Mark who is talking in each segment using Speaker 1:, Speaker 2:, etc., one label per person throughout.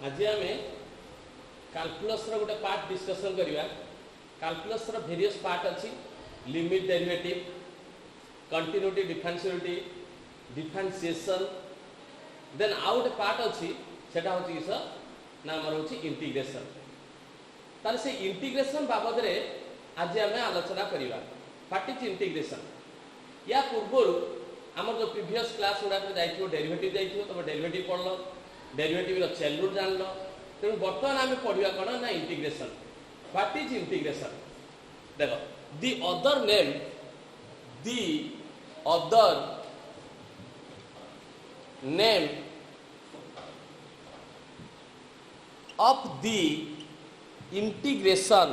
Speaker 1: आज आम कैलकुलस गोटे पार्ट डिस्कसन करवा। कैलकुलस वेरियस पार्ट अच्छी limit derivative, continuity differentiability, differentiation, then आउ गोटे पार्ट अच्छी सेटा हूँ किस ना आमर हूँ इंटीग्रेशन। तार से इंटीग्रेशन बाबद रे आज आम आलोचना करवा। What is integration? या पूर्व आमर जो प्रीवियस क्लास गुड़ा जाइए डेरिवेटिव जाइए तुम डेरिवेटिव पढ़ल, डेरिवेटिव चेन रूल जान लो। तेणु बर्तमान आम पढ़ा कौन ना इंटीग्रेशन। What is integration? देखो the other name of the integration,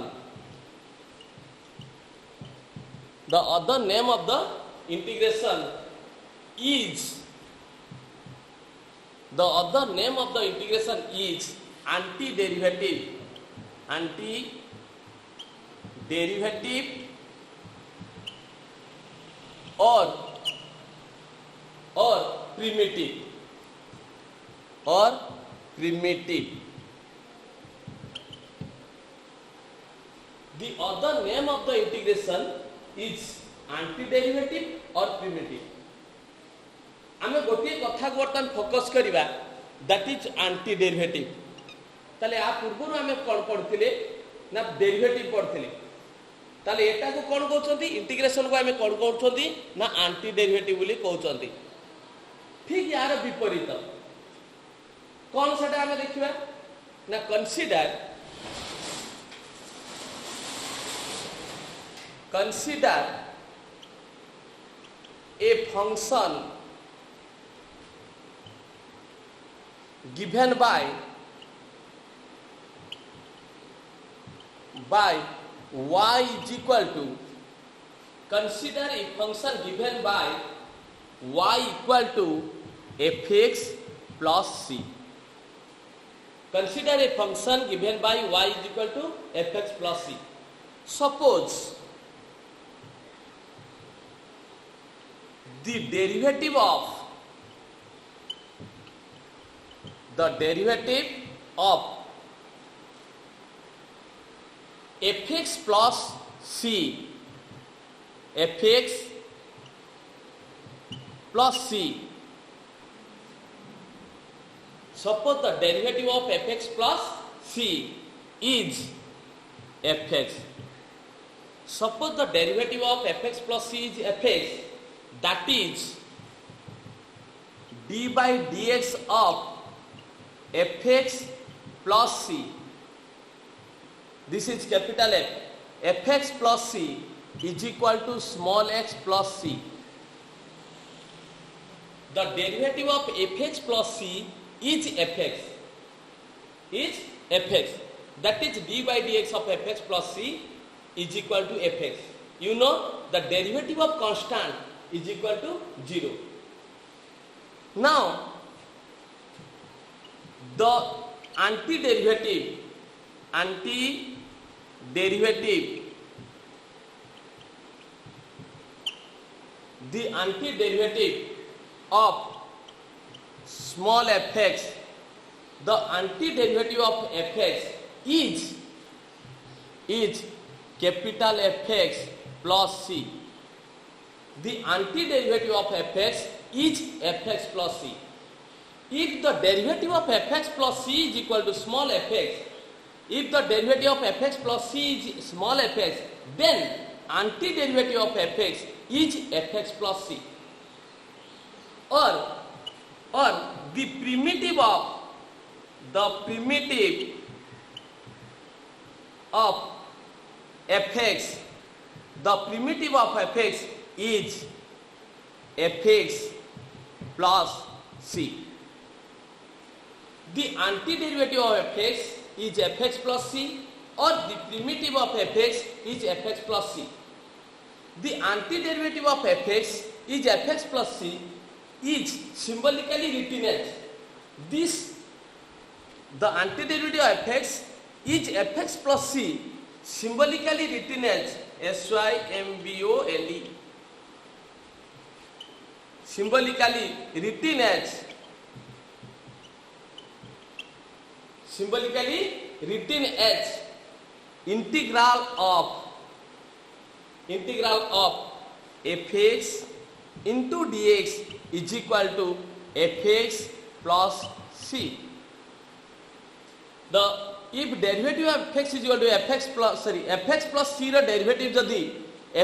Speaker 1: the other name of the integration is, the other name of the integration is antiderivative, or primitive, The other name of the integration is antiderivative or primitive. आमे गोटे कथा को बर्तमान focus करिबा, that is antiderivative. ताले आ पूर्व आमे कोन पढ़थिले ना डेरिवेटिव पढ़थिले। ताले एटा को कोन कहउछंती? इंटीग्रेशन को आमे कोन कहउछंती ना एंटीडेरिवेटिव बोली कहउछंती। ठीक यार विपरीत कोन सेटा आमे देखिबा ना consider a function given by y is equal to, consider a function given by y equal to fx plus c. Consider a function given by y is equal to fx plus c. Suppose the derivative of fx plus c, suppose the derivative of fx plus c is fx. Suppose the derivative of fx plus c is fx, that is d by dx of fx plus c. This is capital F. Fx plus c is equal to small x plus c. The derivative of fx plus c is fx. That is d by dx of fx plus c is equal to fx. You know the derivative of constant is equal to 0. Now the antiderivative of small fx, the antiderivative of fx is capital Fx plus c. The antiderivative of fx is fx plus c. If the derivative of fx plus c is equal to small fx, if the derivative of fx plus c is small fx, then antiderivative of fx is fx plus c. Or the primitive of fx, the primitive of fx is fx plus c. The antiderivative of fx is fx plus c, or the primitive of fx is fx plus c. The antiderivative of fx is fx plus c is symbolically written as this. The antiderivative of fx is fx plus c, symbolically written as symbole. Symbolically written as symbolically written as integral of fx into dx is equal to fx plus c. The if derivative of fx is equal to fx plus c row derivative जदि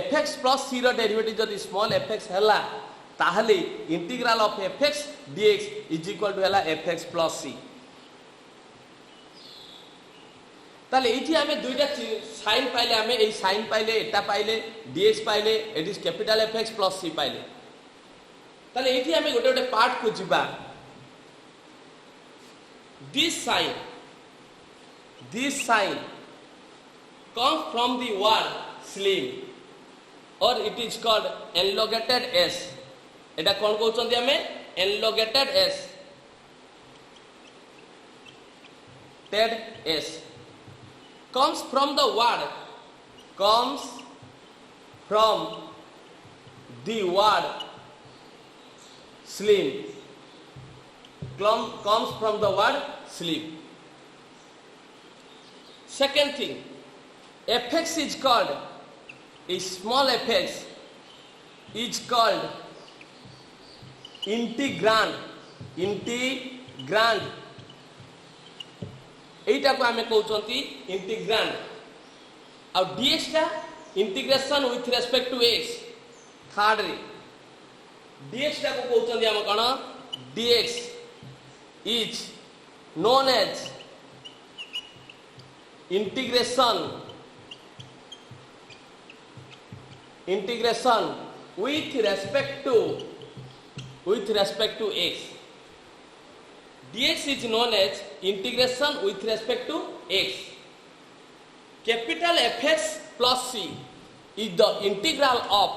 Speaker 1: fx plus c रो derivative जदि small fx हैला ताहले integral of fx dx is equal to हैला fx plus c. ताले एठी आमे दुईटा sign पाइले आमे ए साइन पाइले एटा पाइले dx पाइले it is capital fx plus c पाइले. ताले एठी आमे गोटे गोटे पार्ट को जिबा. This sign comes from the word slim or it is called elongated s. एटा कोन कहउछन्ती हमें elongated s. ted s comes from the word slim. Comes from the word slim. Second thing, fx is called a small fx is called integrand. एटा को हमें कहउछंती integrand. आ dx का integration with respect to x. Third रे dx का को कहउछंती हम कोन dx is known as integration with respect to x. dx is known as integration with respect to x. Capital fx plus c is the integral of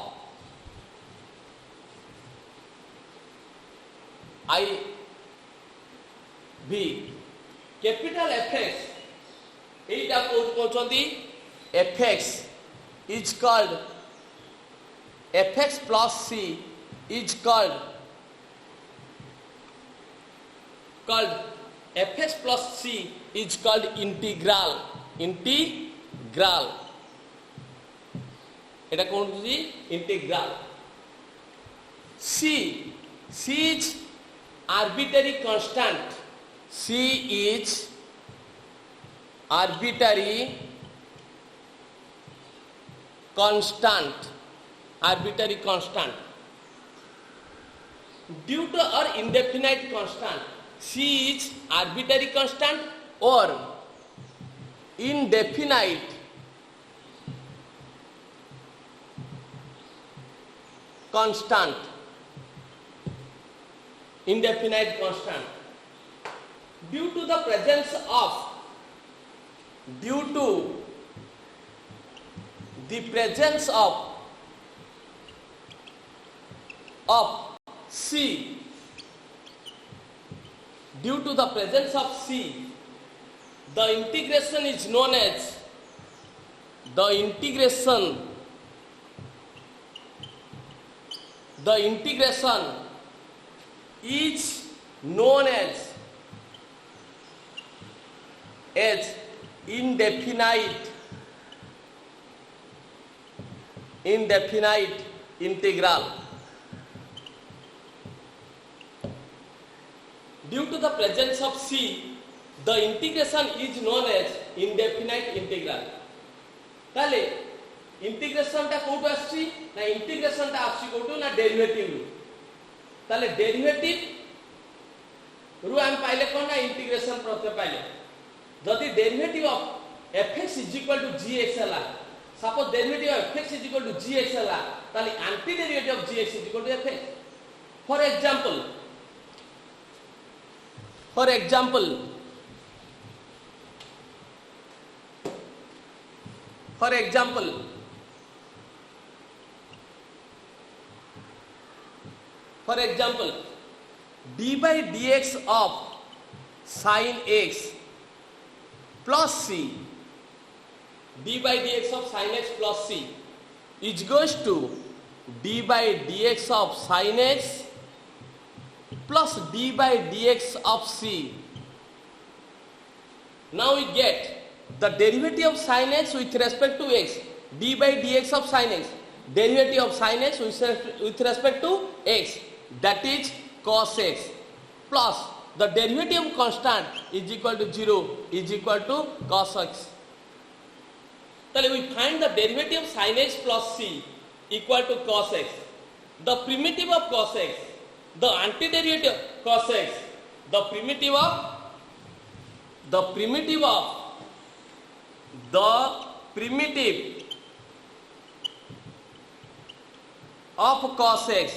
Speaker 1: I v. Capital fx Etah कहउछंती fx is called fx plus c is called fx plus c is called integral. Etah कहउछंती integral. c is arbitrary constant. c is arbitrary constant due to or indefinite constant. c is arbitrary constant or indefinite constant. Due to the presence of c, the integration is known as indefinite integral. Due to the presence of c, the integration is known as indefinite integral. ताले integration टा कोठो आछि ना integration टा आछि कोठो ना derivative रु. ताले derivative रु हम पाइले कोन ना इंटीग्रेशन प्रत्यय पाइले. जदि derivative of fx is equal to gx हला, suppose derivative of fx is equal to gx हला, ताले anti derivative of gx is equal to fx. For example, d by dx of sin x plus c, d by dx of sin x plus c is goes to d by dx of sin x plus d by dx of c Now we get the derivative of sin x with respect to x, d by dx of sin x, derivative of sin x with respect to x, that is cos x, plus the derivative constant is equal to 0 is equal to cos x. Then we find the derivative of sin x plus c equal to cos x. The primitive of cos x, the antiderivative of cos x, the primitive of cos x,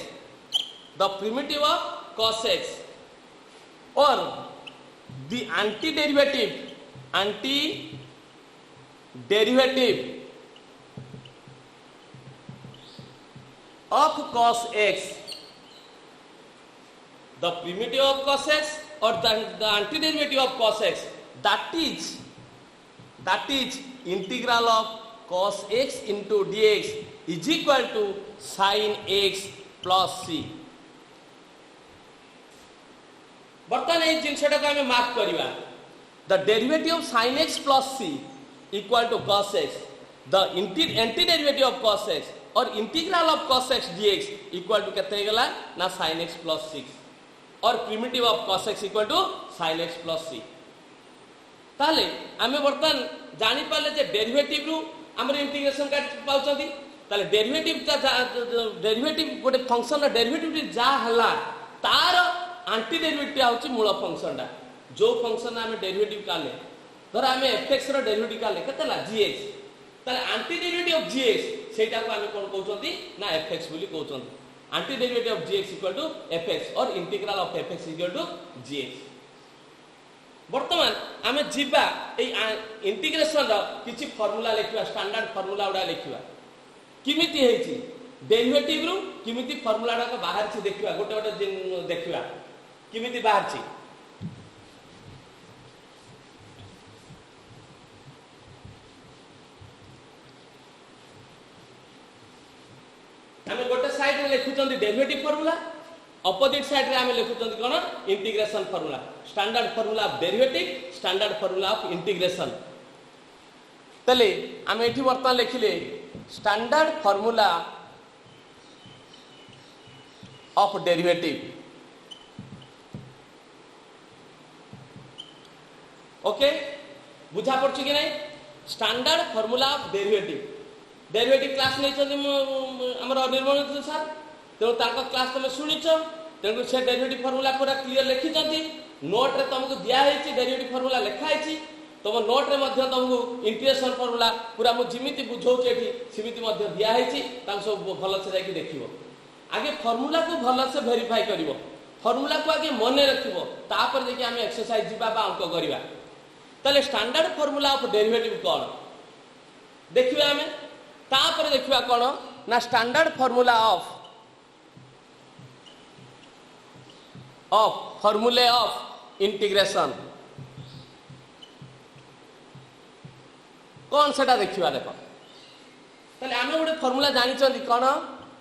Speaker 1: the primitive of cos x, or the antiderivative of cos x, the primitive of cos x or the antiderivative of cos x, that is integral of cos x into dx is equal to sin x plus c. बर्तमान ये जिनसटा को हमें mark करिवा, the derivative of sin x plus c equal to cos x, the antiderivative of cos x or integral of cos x dx equal to केते गला ना sin x plus 6 और primitive of cos x equal to sin x plus c. ताले आमे बर्तमान जानि पाले जे derivative रु हमर इंटीग्रेशन का पाउचंती, ताले डेरिवेटिव गोटे फंक्शन डेरिवेटिव जा हला तार एंटीडेरिवेटिव आउची मूल फंक्शन टा, जो फंक्शन आमे डेरिवेटिव काले धर आमे fx रो डेरिवेटिव काले केतला gx, ताले एंटीडेरिवेटिव ऑफ gx सेटा को आमे कोन कहउचंती ना fx बोली कहउचंती. Antiderivative of gx equal to fx और integral of fx equal to gx. बर्तमान आमे जिबा ए इंटीग्रेशन रो किछि फार्मूला लेखिबा, स्टैंडर्ड फार्मूला उडा लेखिबा किमिति हेछि डेरिवेटिव रु किमिति फार्मूला रा को बाहर छि देखिबा, गोटे गोटे देखिबा किमिति बाहर छि. आमे गोटे साइड रे लेखुचंती डेरिवेटिव फार्मूला, अपोजिट साइड रे आमे लेखुचंती कोन integration formula, standard formula of derivative, standard formula of integration. तले आमे एठी वर्तमान लेखिले standard formula of derivative. Okay बुझा पड़छि कि नै? Standard formula of derivative, derivative class नै छथि हमर निर्मल सर, तेणु तांको क्लास तुम शुणिच, तेणु से डेरिवेटिव फार्मूला पूरा क्लियर लिखिचंती. नोट रे तुमको दिया हेछि डेरिवेटिव फार्मूला लिखा हेछि, तुम नोट रे मध्य तुमको इंटीग्रेशन फार्मूला पूरा मु जिमिति बुझौछि एठी सिमिति मध्य दिया हेछि, तां सब भल से जाकि देखिबो. आगे फार्मूला को भल से वेरीफाई करिवो, फार्मूला को आगे मने रखिबो, तापर देखि हम एक्सरसाइज जिबा बा अंक करिवा. तले स्टैंडर्ड फार्मूला ऑफ डेरिवेटिव कोन देखिबा हमें, तापर देखिबा कोन ना स्टैंडर्ड फार्मूला ऑफ फॉर्मूले ऑफ इंटीग्रेशन कौन सेटा देखिबा. देखो तले आमे गोटे फार्मूला जानि छथि कोन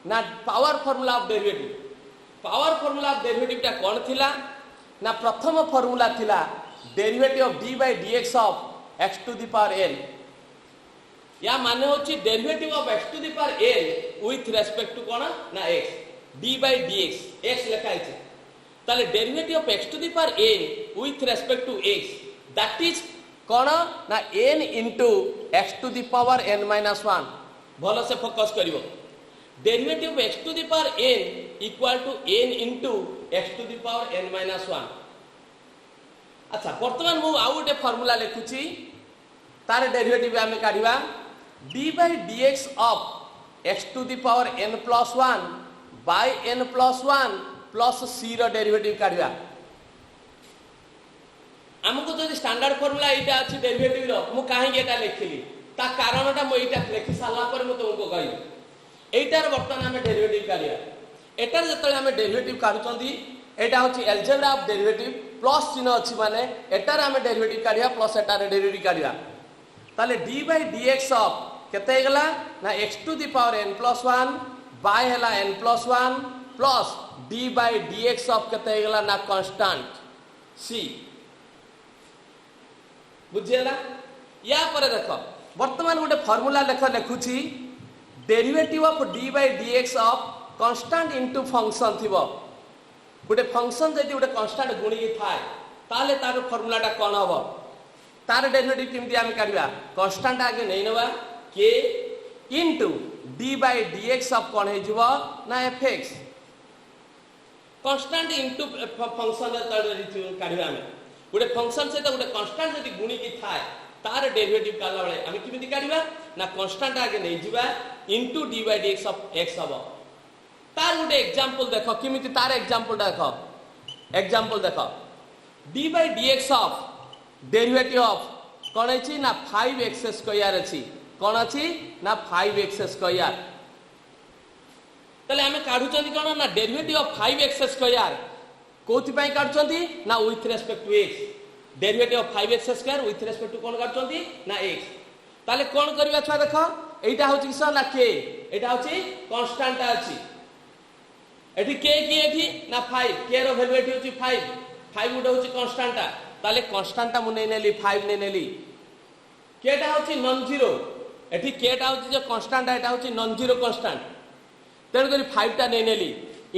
Speaker 1: ना power formula of derivative. Power formula of derivative ता कोन थिला ना प्रथम फार्मूला थिला derivative of d by dx of x to the power n. या माने होची derivative of x to the power n with respect to कोन ना x, d by dx x लिखा है. ताले derivative of x to the power n with respect to x, that is कोन ना n into x to the power n minus 1. भलो से focus करिवो. Derivative of x to the power n equal to n into x to the power n minus 1. अच्छा वर्तमान मु आउ गोटे फार्मूला लिखुची, तार डेरिवेटिव आमे काढिबा d by dx of x to the power n plus 1 by n plus 1 plus c रो derivative काढिबा. हमको जो स्टैंडर्ड फार्मूला एटा अछि डेरिवेटिव रो, मु काहे एटा लिखिली ता कारणटा मु एटा लिखि साला पर मु तुमको कहि एटार वर्तमान हमें डेरिवेटिव काढिया. एटार जतले हमें डेरिवेटिव काढुचंदी एटा होची अलजेब्रा ऑफ डेरिवेटिव, प्लस चिन्ह अछि माने एटार हमें डेरिवेटिव काढिया प्लस एटार डेरिवेटिव काढिया. ताले d by dx ऑफ केते गला ना x to the power n plus 1 by हला n plus 1 plus d by dx of केते गला ना कांस्टेंट c. बुझीगला या पर देख वर्तमान गोटे फॉर्मूला लिखुची derivative of d by dx of constant into function थिबो गोटे फंक्शन जदि गोटे कांस्टेंट गुणी थाए ताले तार फॉर्मूलाटा कौन हम तार डेरिवेटिव केमती आम काढ़ा कांस्टेंट आगे नहीं नवा के into D by dx of कौन हो ना fx कांस्टेंट इंटू फंक्शन काढ़ा आम गोटे फंक्शन सहित गोटे कांस्टेंट जदि गुणी की थाए तार डेरिवेटिव काढला बेले आम केमती काढ़ा ना कांस्टेंट आगे नहीं जीवा into D by dx of x हम तार गोटे एग्जांपल देख केमिति तार एग्जांपल देख एग्जांपल देख D by dx of derivative of कौन है ना 5x स्क्वायर अच्छी कौन अच्छी ना 5x स्क्वायर तले हमें काढुचंती कौन ना डेरिवेटिव ऑफ 5x स्क्वायर कोथि पई काढुचंती ना with respect to x derivative of 5x square with respect to कौन काढुचंती ना x ताले कौन करबा छुआ देख एटा होची किस ना k एटा होची कांस्टेंट अछि एठी k की एठी ना 5 k रो वैल्यू एठी होची 5 5 गुटे होची कांस्टेंट ताले कांस्टेंट मु नै नेली 5 नै नेली k टा होची नॉन जीरो एठी k टा होची जो कांस्टेंट एटा होची नॉन जीरो कांस्टेंट तेन करी 5 टा नै नेली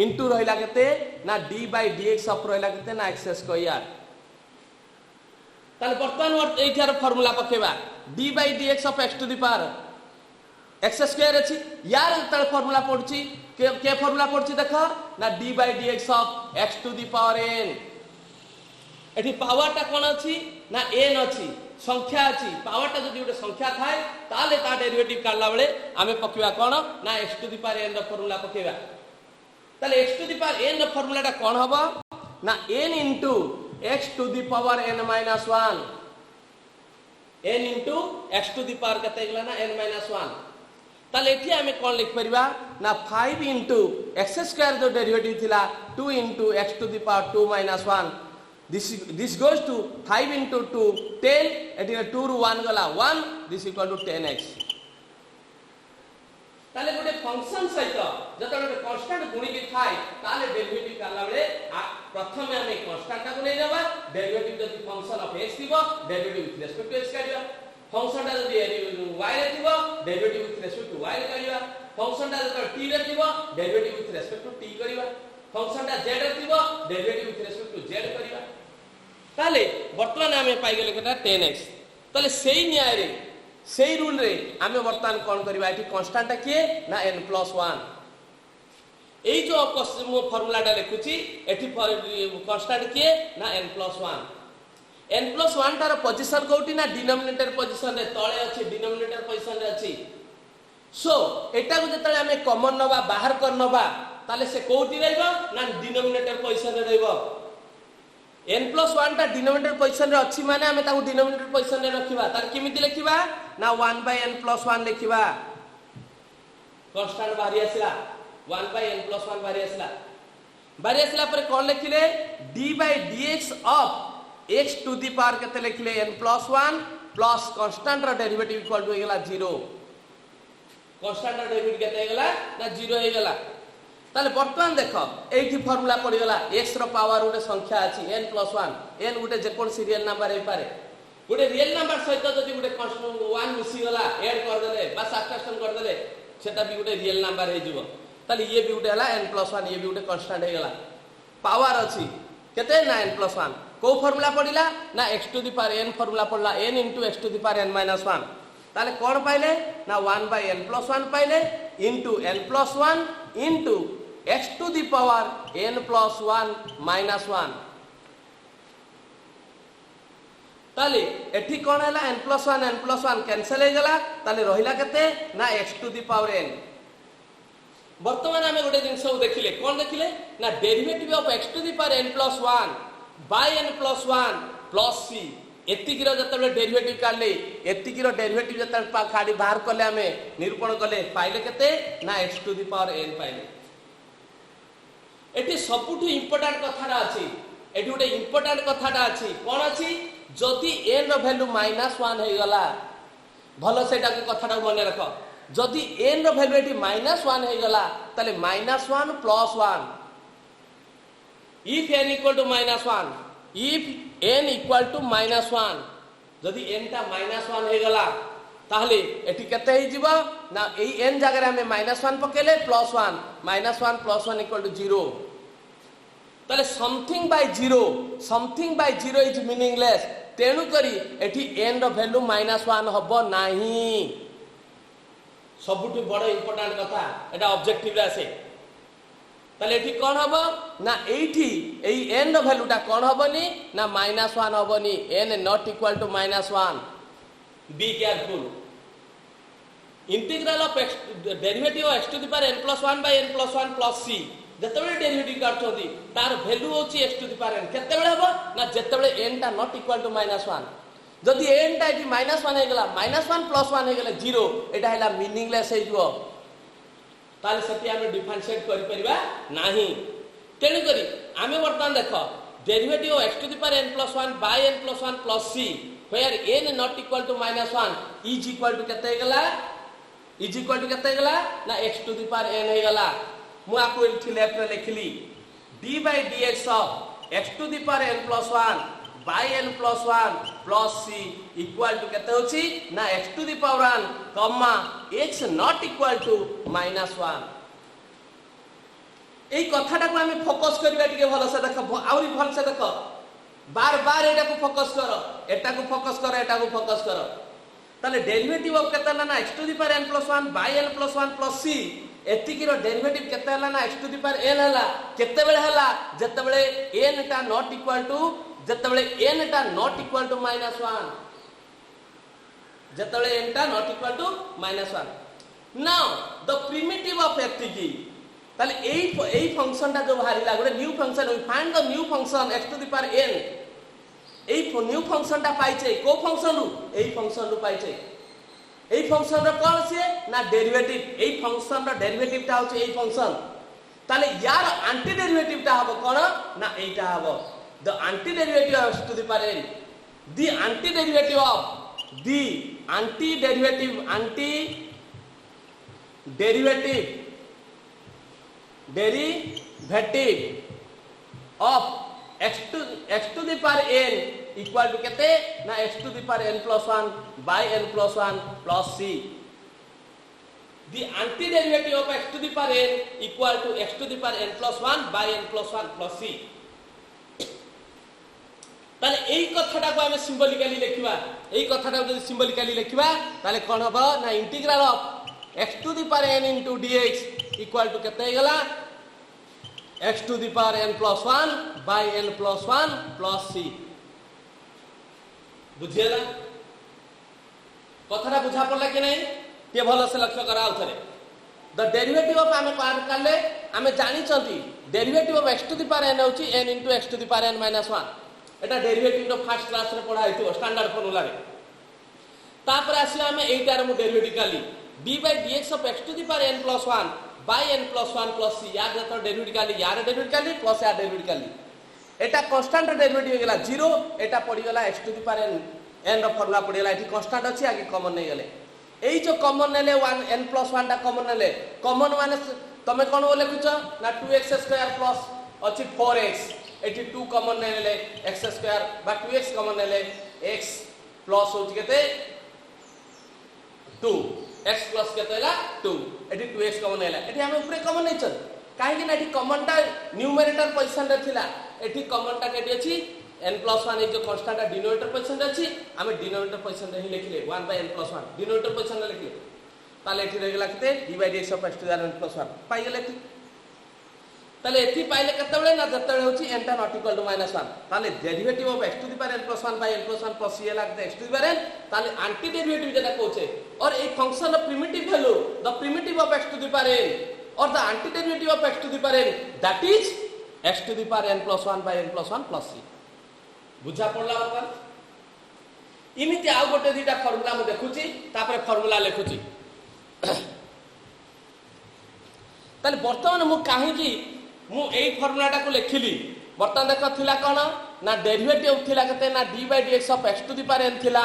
Speaker 1: इनटू रहिला केते ना d बाय dx ऑफ रहिला केते ना x स्क्वायर ताले वर्तमान एठार फार्मूला पकेबा d by dx of x to the power x square अछि यार तळ फार्मूला पडछि के फार्मूला पडछि देख ना d by dx of x to the power n एठी पावर टा कोन अछि ना n अछि संख्या अछि पावर टा जदि गोटे संख्या थाए ताले ता डेरिवेटिव काढला बेले आमे पकेबा कोन ना x to the power n रो फार्मूला पकेबा ताले x to the power n रो फार्मूला टा कोन हबो ना n into x to the power n minus 1 n into x to the power कते गेला ना n माइनस 1 ताले एठी आमे कोन लिख परिबा ना 5 इनटू x स्क्वायर जो डेरिवेटिव थिला 2 into x to the power 2 minus 1 this goes to 5 into 2 10 एठी 2 रु 1 गला 1 this equal to 10x ताले गोटे फंक्शन सहित जत गोटे कांस्टेंट गुणी के थाए ताले डेरिवेटिव काढला बेले प्रथमे हमें कांस्टेंट को नै लेबा डेरिवेटिव जदि फंक्शन ऑफ x थिबो derivative with respect to x काढिबा फंक्शन ता जदि y रे थिबो derivative with respect to y रे काढिबा फंक्शन ता जदि t रे थिबो derivative with respect to t करिबा फंक्शन ता z रे थिबो derivative with respect to z करिबा ताले वर्तमान आमे पाई गेले केटा 10x ताले सेही न्याय रे सेही रूल रे आमे वर्तमान कोन करबा एठी कांस्टेंट के ना n+1 एई जो मो फार्मूला टा लिखुची एठी कांस्टेंट के ना n+1 n+1 तार पोजीशन कोठी ना डिनोमिनेटर पोजीशन रे तळे अछि डिनोमिनेटर पोजीशन रे अछि सो एटा को जतले आमे कॉमन नबा बाहर कर नबा ताले से कोठी रहइबो ना डिनोमिनेटर पोजीशन रे रहइबो n+1 टा डिनोमिनेटर पोजीशन रे अछि माने हमें ताको डिनोमिनेटर पोजीशन रे रखिबा तार केमिति लिखिबा ना 1/n+1 लिखिबा कांस्टेंट बाहरी आसिला 1/n+1 बाहरी आसिला पर कोन लिखिले d by dx of x to the power केते लिखिले n+1 प्लस कांस्टेंट रो डेरिवेटिव इक्वल टू हेगला 0 कांस्टेंट रो डेरिवेटिव केते हेगला ना 0 हेगला ताले वर्तमान देख एठी फार्मूला पड़ी गला x रो पावर गोटे संख्या अछि n+1 n गोटे जे कोन सीरियल नंबर हे पारे गोटे रियल नंबर सहित जदि गोटे कांस्टेंट 1 मिसी गला ऐड कर देले बा सब्ट्रैक्शन कर देले सेटा भी गोटे रियल नंबर हे जिवो ताले ये भी गोटे हला n+1 ये भी गोटे कांस्टेंट हे गला पावर अछि केते ना n+1 को फार्मूला पड़िला ना x to the power n formula पड़ला n * x to the power n - 1 ताले कोन पाइले ना 1/n+1 पाइले into n+1 into x to the power n+1 minus 1 ताले एठी कोन हला n+1 कैंसिल हे गला ताले रहिला केते ना x to the power n वर्तमान हमें गोटे जिंस देखिले कोन देखिले ना derivative of x to the power n+1 by n+1 plus c एतिकी रो जतले डेरिवेटिव काढले एतिकी रो डेरिवेटिव जतले काढी बाहर करले हमें निरूपण करले पाइले केते ना x to the power n पाइले एटी सबुठु इंपोर्टेंट कथाटा अछि एटी गोटे इंपोर्टेंट कथाटा अछि कोन अछि जदि n रो वैल्यू -1 हे गला भलो सेटा को कथाटा मने रख जदि n रो वैल्यू एटी -1 हे गला तले -1 + 1 if n equal to -1 if n equal to -1 जदि n टा -1 हे गला ताहले एठी केते हे जीवो ना एई n जगह हमें -1 पकेले +1 -1 +1 = 0 ताले समथिंग बाय 0 इज मीनिंगलेस तेणु करी एठी n रो वैल्यू -1 हबो नाही सबुठु बड़ इंपोर्टेंट कथा एटा ऑब्जेक्टिव रे आसे ताले एठी कोन हबो ना एठी एई n रो वैल्यूटा कोन हबोनी ना -1 हबोनी n not equal to -1 be careful integral of derivative of x to the power n + 1 by n + 1 + c जेतेबेले डेरिवेटिव काटथोदी तार वैल्यू होची x to the power n केतेबेले हबो ना जेतेबेले n टा नॉट इक्वल टू -1 जदि n टा इटी -1 हे गेला -1 + 1 हे गेला 0 एटा हैला मीनिंगलेस हे जिवो ताले सती हम डिफरेंशिएट करि परिबा नाही तेनु करी आमे वर्तमान देखो derivative of x to the power n + 1 by n + 1 + c where n not equal to -1 is equal to केते हे गेला इज इक्वल टू केते हे गेला ना x to the power n हे गेला मु आपको इथि लेफ्ट रे लिखली d by dx of x to the power n + 1 by n + 1 plus c equal to केते होची ना x to the power 1 comma x not equal to -1 এই কথাটা को আমি फोकस करबा टिके भलो से देखो आउरी भलो से देखो बार बार एटा को फोकस करो एटा को फोकस करो एटा को फोकस करो ताले डेरिवेटिव ऑफ केते ना x to the power n + 1 by n + 1 plus c एतिकी रो डेरिवेटिव केते हला ना x to the power n हला केते बेले हला जते बेले n टा नॉट इक्वल टू जते बेले n टा नॉट इक्वल टू -1 जते बेले n टा not equal to -1 now the primitive of एतिकी ताले एई फंक्शन टा जो बाहरिला गोटे new function we find the new function x to the power n एई न्यू फंक्शन टा पाइछे को फंक्शन रु एई फंक्शन रु पाइछे एई फंक्शन रो कोन से ना डेरिवेटिव एई फंक्शन रो डेरिवेटिव टा होचे एई फंक्शन ताले यार एंटी डेरिवेटिव टा हबो कोन ना एटा हबो the anti derivative of x to the power n the anti derivative of the anti derivative of x to the power n equal to केते ना x to the power n + 1 by n + 1 plus c the antiderivative of x to the power n equal to x to the power n + 1 by n + 1 plus c ताले एई कथाटा को हम सिंबलिकली लिखिबा एई कथाटा जदि सिंबलिकली लिखिबा ताले कोन हबो ना integral of x to the power n into dx equal to केते हेगला x to the power n + 1 by n + 1 plus c बुझियला कथाटा बुझा पड़ला कि नहीं ते भलो से लक्ष्य करा उथरे द डेरिवेटिव ऑफ आमे पार करले आमे जानि चंती derivative of x to the power n होची n into x to the power n -1 Etah derivative row first class रे पढ़ा हितो स्टैंडर्ड फॉर्मूला रे तापर आसी आमे एटार मु derivative Kali d by dx of x to the power n + 1 by n + 1 plus c यार जतो डेरिवेटिव काली यार डेरिवेटिव काली प्लस यार डेरिवेटिव काली एटा कांस्टेंट डेरिवेटिव गेला 0 एटा पड़ी गेला x to the power n रो फॉर्मूला पड़ी गेला एठी कांस्टेंट अछि आगे कॉमन नै गेले एई जो कॉमन नेले 1 n + 1 टा कॉमन नेले कॉमन माने तमे कोन लेखुछ ना 2x² प्लस अछि 4x एठी 2 कॉमन नेले x² बा 2x कॉमन नेले x प्लस होछि केते 2 x प्लस केतेला 2 एठी 2x कॉमन नेला एठी हम ऊपर कॉमन नै छ काहे कि ना एठी कॉमन टा न्यूमरेटर पोजीशन रे थिला एठी कॉमन टा केटी अछि n + 1 जो कांस्टेंट डिनोमिनेटर पोजीशन रे अछि हम डिनोमिनेटर पोजीशन रे ही लिखले 1 by n + 1 डिनोमिनेटर पोजीशन रे लिखले ताले एठी रेगला केते d by dx of x to the power n + 1 पाई गेले एठी ताले एठी पाइले केतेबेले ना जतेबेले होछि n टा नॉट इक्वल टू -1 ताले derivative of x to the power n + 1 by n + 1 plus c एला केते x to the power n ताले एंटी डेरिवेटिव जेटा कहउछे और a function of primitive value the primitive of x to the power n or the antiderivative of x to the power n that is x to the power n + 1 by n + 1 plus c बुझा पड़ला बरबार इमिति आ गोटे दीटा formula मु देखुची तापर formula लेखुची ताले वर्तमान मु काहे कि मु एई फार्मूलाटा को लिखिली वर्तमान देख थिला कोन ना डेरिवेटिव थिला कते ना d by dx of x to the power n थिला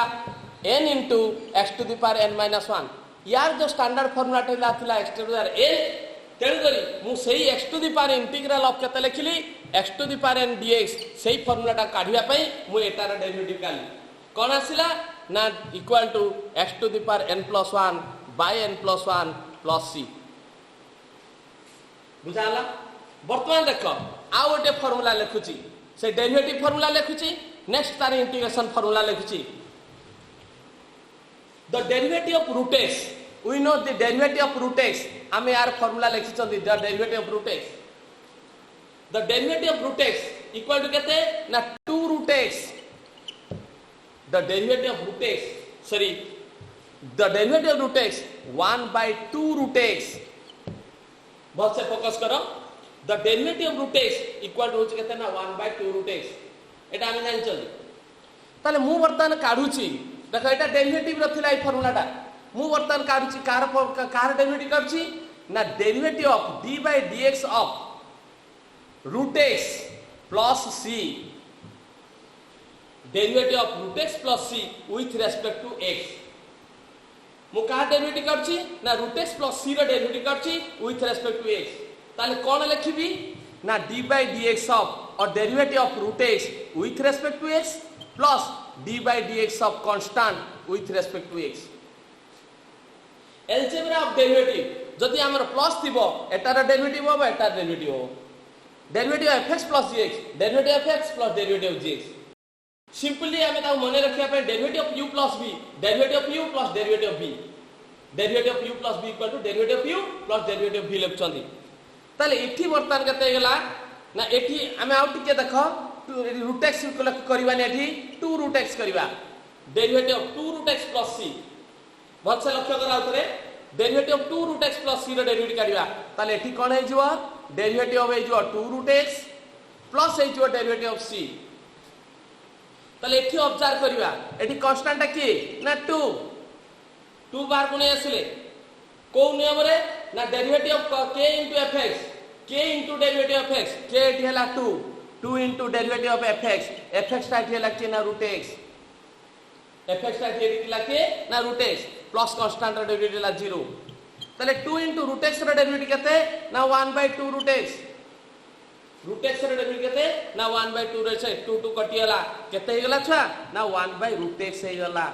Speaker 1: n into x to the power n minus 1 यार जो स्टैंडर्ड फार्मूला थिला x to the power n तेणु करी मु सेही x to the power integral of केते लिखिली x to the power n dx सेही फार्मूलाटा काढिया पई मु एटार डेरिवेटिव काली कौन आसिला ना equal to x to the power n plus 1 by n plus 1 plus c बुझाला। वर्तमान देख आउ गोटे फॉर्मूला लिखुची से डेरिवेटिव फॉर्मूला लिखुची नेक्स्ट तार इंटीग्रेशन फॉर्मूला लिखुची the derivative of root x we know the derivative of root x आमे यार फॉर्मूला लिखिछंती the derivative of root x the derivative of root x equal to केते ना 2 root x the derivative of root x sorry the derivative of root x 1/2 root x बहुत से focus करो the derivative of root x equal to केते ना 1/2 root x एटा हम जानि चली ताले मु वर्तमान काढुची देखो एटा डेरिवेटिव रथिला ई फॉर्मूलाटा मु वर्तमान काढुची कार डेरिवेटिव काढुची ना derivative of d by dx of root x plus c derivative of root x plus c with respect to x मु का डेरिवेटिव काढुची ना रूट x प्लस c रो डेरिवेटिव काढुची विथ रेस्पेक्ट टू x ताले कोन लिखिबी ना d by dx ऑफ और derivative of root x with respect to x plus d by dx of constant with respect to x algebra of derivative जदि हमर plus थिबो एटार डेरिवेटिव होबो एटार डेरिवेटिव होबो derivative of x plus gx derivative of x plus derivative of gx simply हमें ता मने रखिया पे derivative of u plus v derivative of u plus derivative of v derivative of u plus v equal to derivative of u plus derivative of v लिखछंती ताले एठी वर्तमान केते गेला ना एठी हमें आउ टिके देखो रूट x करबा ने एठी 2 रूट x करबा derivative of 2 root x plus c बहुत से लक्ष्य करा उतरे derivative of 2 root x plus c रो डेरिवेटिव काढिबा ताले एठी कोन हे जिवो डेरिवेटिव ऑफ हे जिवो 2 रूट x प्लस हे जिवो डेरिवेटिव ऑफ c ताले एठी ऑब्जर्व करबा एठी कांस्टेंट की ना 2 बार कोने आसिले को नियम रे ना derivative of k into fx k into derivative of x k एठी हला 2 into derivative of fx fx ता एठी हला k ना रूट x fx ता एठी हला k ना रूट x प्लस कांस्टेंट रो डेरिवेटिव हला 0 ताले 2 into रूट x रो डेरिवेटिव केते ना 1/2 रूट x रूट x रो डेरिवेटिव केते ना 1/2 रे से 2 कटि हला केते हे गला छा ना 1/रूट x हे गला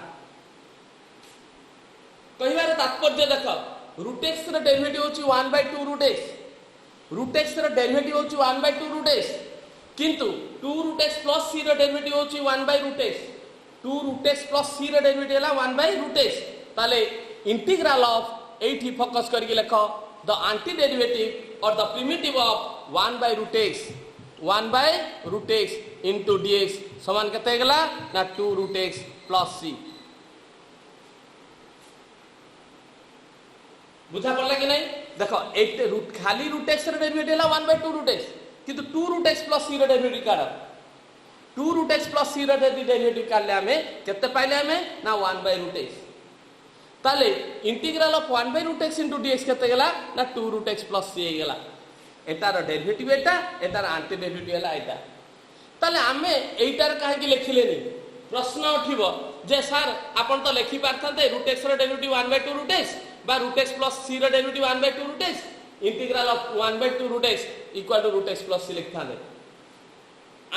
Speaker 1: कहिबार तात्पर्य देखो रूट x रो डेरिवेटिव होची 1/2 रूट x रो डेरिवेटिव होची 1/2 रूट x किंतु 2 रूट x प्लस c रो डेरिवेटिव होची 1/रूट x 2 root x plus c रो डेरिवेटिव हला 1/रूट x ताले इंटीग्रल ऑफ 8 फोकस करके लिखो द एंटी डेरिवेटिव और द प्रिमिटिव ऑफ 1/रूट x into dx समान केते गेला ना 2 रूट x प्लस c बुझा पड़ला कि नहीं देखो 8 रूट खाली रूट x रो डेरिवेटिव हला 1/2 रूट x किंतु 2 रूट x प्लस c रो डेरिवेटिव काढा 2 रूट x प्लस c रो डेरिवेटिव काढले हमें केते पाइले हमें ना 1/रूट x ताले इंटीग्रल ऑफ 1/रूट x into dx केते गेला ना 2 रूट x प्लस c हे गेला एटार डेरिवेटिव एटार एंटी डेरिवेटिव हला एटा ताले हमें एटार काहे कि लिखिलेनी प्रश्न उठिबो जे सर आपण तो लिखि पारथाते रूट x रो डेरिवेटिव 1/2 रूट x बा रूट x प्लस c रो derivative 1/2 root x integral of 1/2 root x equal to root x plus c लिखथाले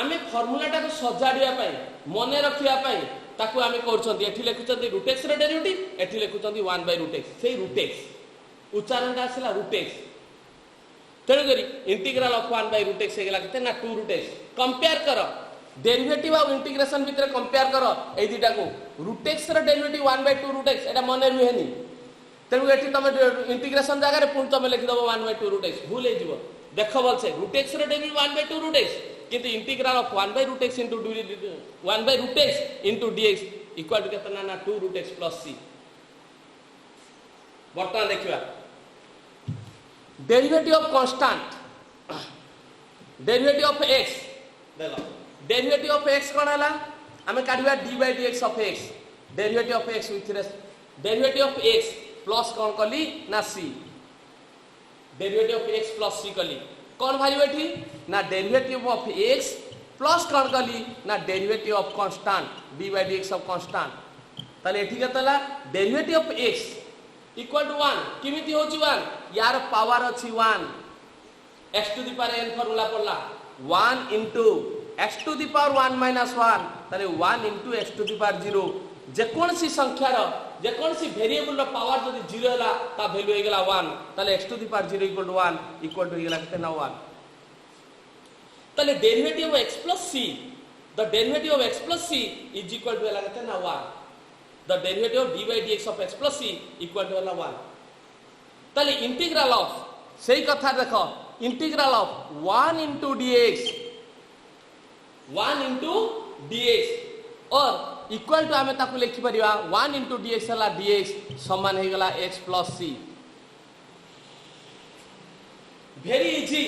Speaker 1: आमे फार्मूलाटा को सजाडिया पई मने रखिया पई ताकू आमे करछंती एठी लिखुछंती रूट x रो डेरिवेटिव एठी लिखुछंती 1/रूट x सेही रूट x उच्चारणटा आसिला रूट x तेणु करी इंटीग्रल ऑफ 1/रूट x हेगला केते ना 2 रूट x कंपेयर करो डेरिवेटिव और इंटीग्रेशन भितर कंपेयर करो ए दिटा को रूट x रो डेरिवेटिव 1/2 रूट x एटा मने रुहेनी तेणु एठी तमे इंटीग्रेशन जगह रे पुन तमे लिखि दबो 1/2 रूट x भूल हे जिवो देखो बोलसे रूट x रो डेरिवेटिव 1/2 रूट x किंतु इंटीग्रल ऑफ 1/रूट x into 1/रूट x into dx equal to केतना ना 2 रूट x प्लस c वर्तमान देखिबा derivative of constant derivative of x देखो डेरिवेटिव ऑफ x कोन हला हमें काढिबा d by dx of x derivative of x with derivative of x plus कोन कली ना c derivative of x plus c कली कोन भारी बैठी ना डेरिवेटिव ऑफ x प्लस कोन कली ना derivative of constant d by dx of constant ताले एठी केतला derivative of x equal to 1 किमिति होची 1 यार पावर अछि 1 x to the power n formula पड़ला 1 into x to the power 1 minus 1 ताले 1 into x to the power 0 जेकोसी संख्यार जेकोसी वेरिएबल पावर जदि 0 हला ता वैल्यू हे गेला 1 ताले x to the power 0 equal to 1 equal to हे गेला केते ना 1 ताले derivative of x plus c the derivative of x plus c is equal to हेला केते ना 1 the derivative of d by dx of x plus c equal to हेला 1 ताले integral of सही कथा देखो integral of 1 into dx 1 into dx और equal to आमे ताकू लिखि परिबा 1 into dx हला dx समान हे गला x plus c very easy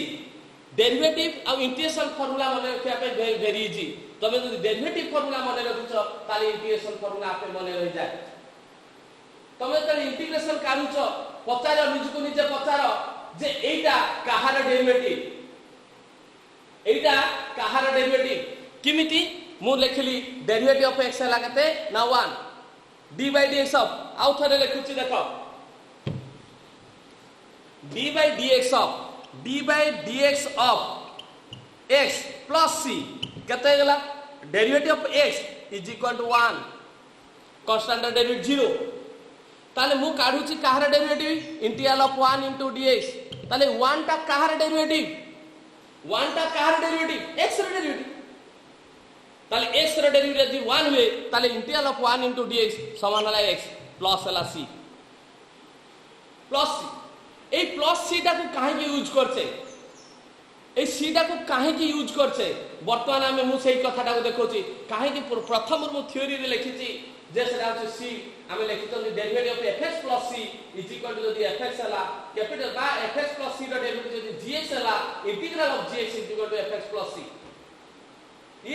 Speaker 1: derivative और इंटीग्रेशन फार्मूला माने रखिया पे वेरी इजी तबे जदि डेरिवेटिव फार्मूला माने रखिछ ताले इंटीग्रेशन फार्मूला आपे माने रहि जाय तमे त इंटीग्रेशन काढुछ पचार निजको निजे पचार जे एटा काहार डेरिवेटिव एटा काहार डेरिवेटिव किमिति मु लेखली डेरिवेटिव ऑफ x हला कते ना 1 d by dx ऑफ आउ थरे लेखुची देखो d by dx of x plus c कते गला derivative of x is equal to 1 constant derivative 0 ताले मु काढुची काहार derivative integral of 1 into dx ताले 1 टा काहार डेरिवेटिव 1 टा काहार डेरिवेटिव x रे डेरिवेटिव ताले x रे डेरिवेटिव यदि 1 हुए ताले इंटीग्रल ऑफ 1 into dx समान होला x प्लस होला c प्लस c ए प्लस c टा को काहे के यूज करछे ए c टा को काहे के यूज करछे वर्तमान हमें मु सेही कथाटा को देखोची काहे के प्रथम मु थ्योरी रे लिखिची जे सेटा होची c हमें लिखितो derivative of fx plus c is equal to यदि fx हला कैपिटल बा fx plus c रो डेरिवेटिव यदि gx हला integral of gx is equal to fx plus c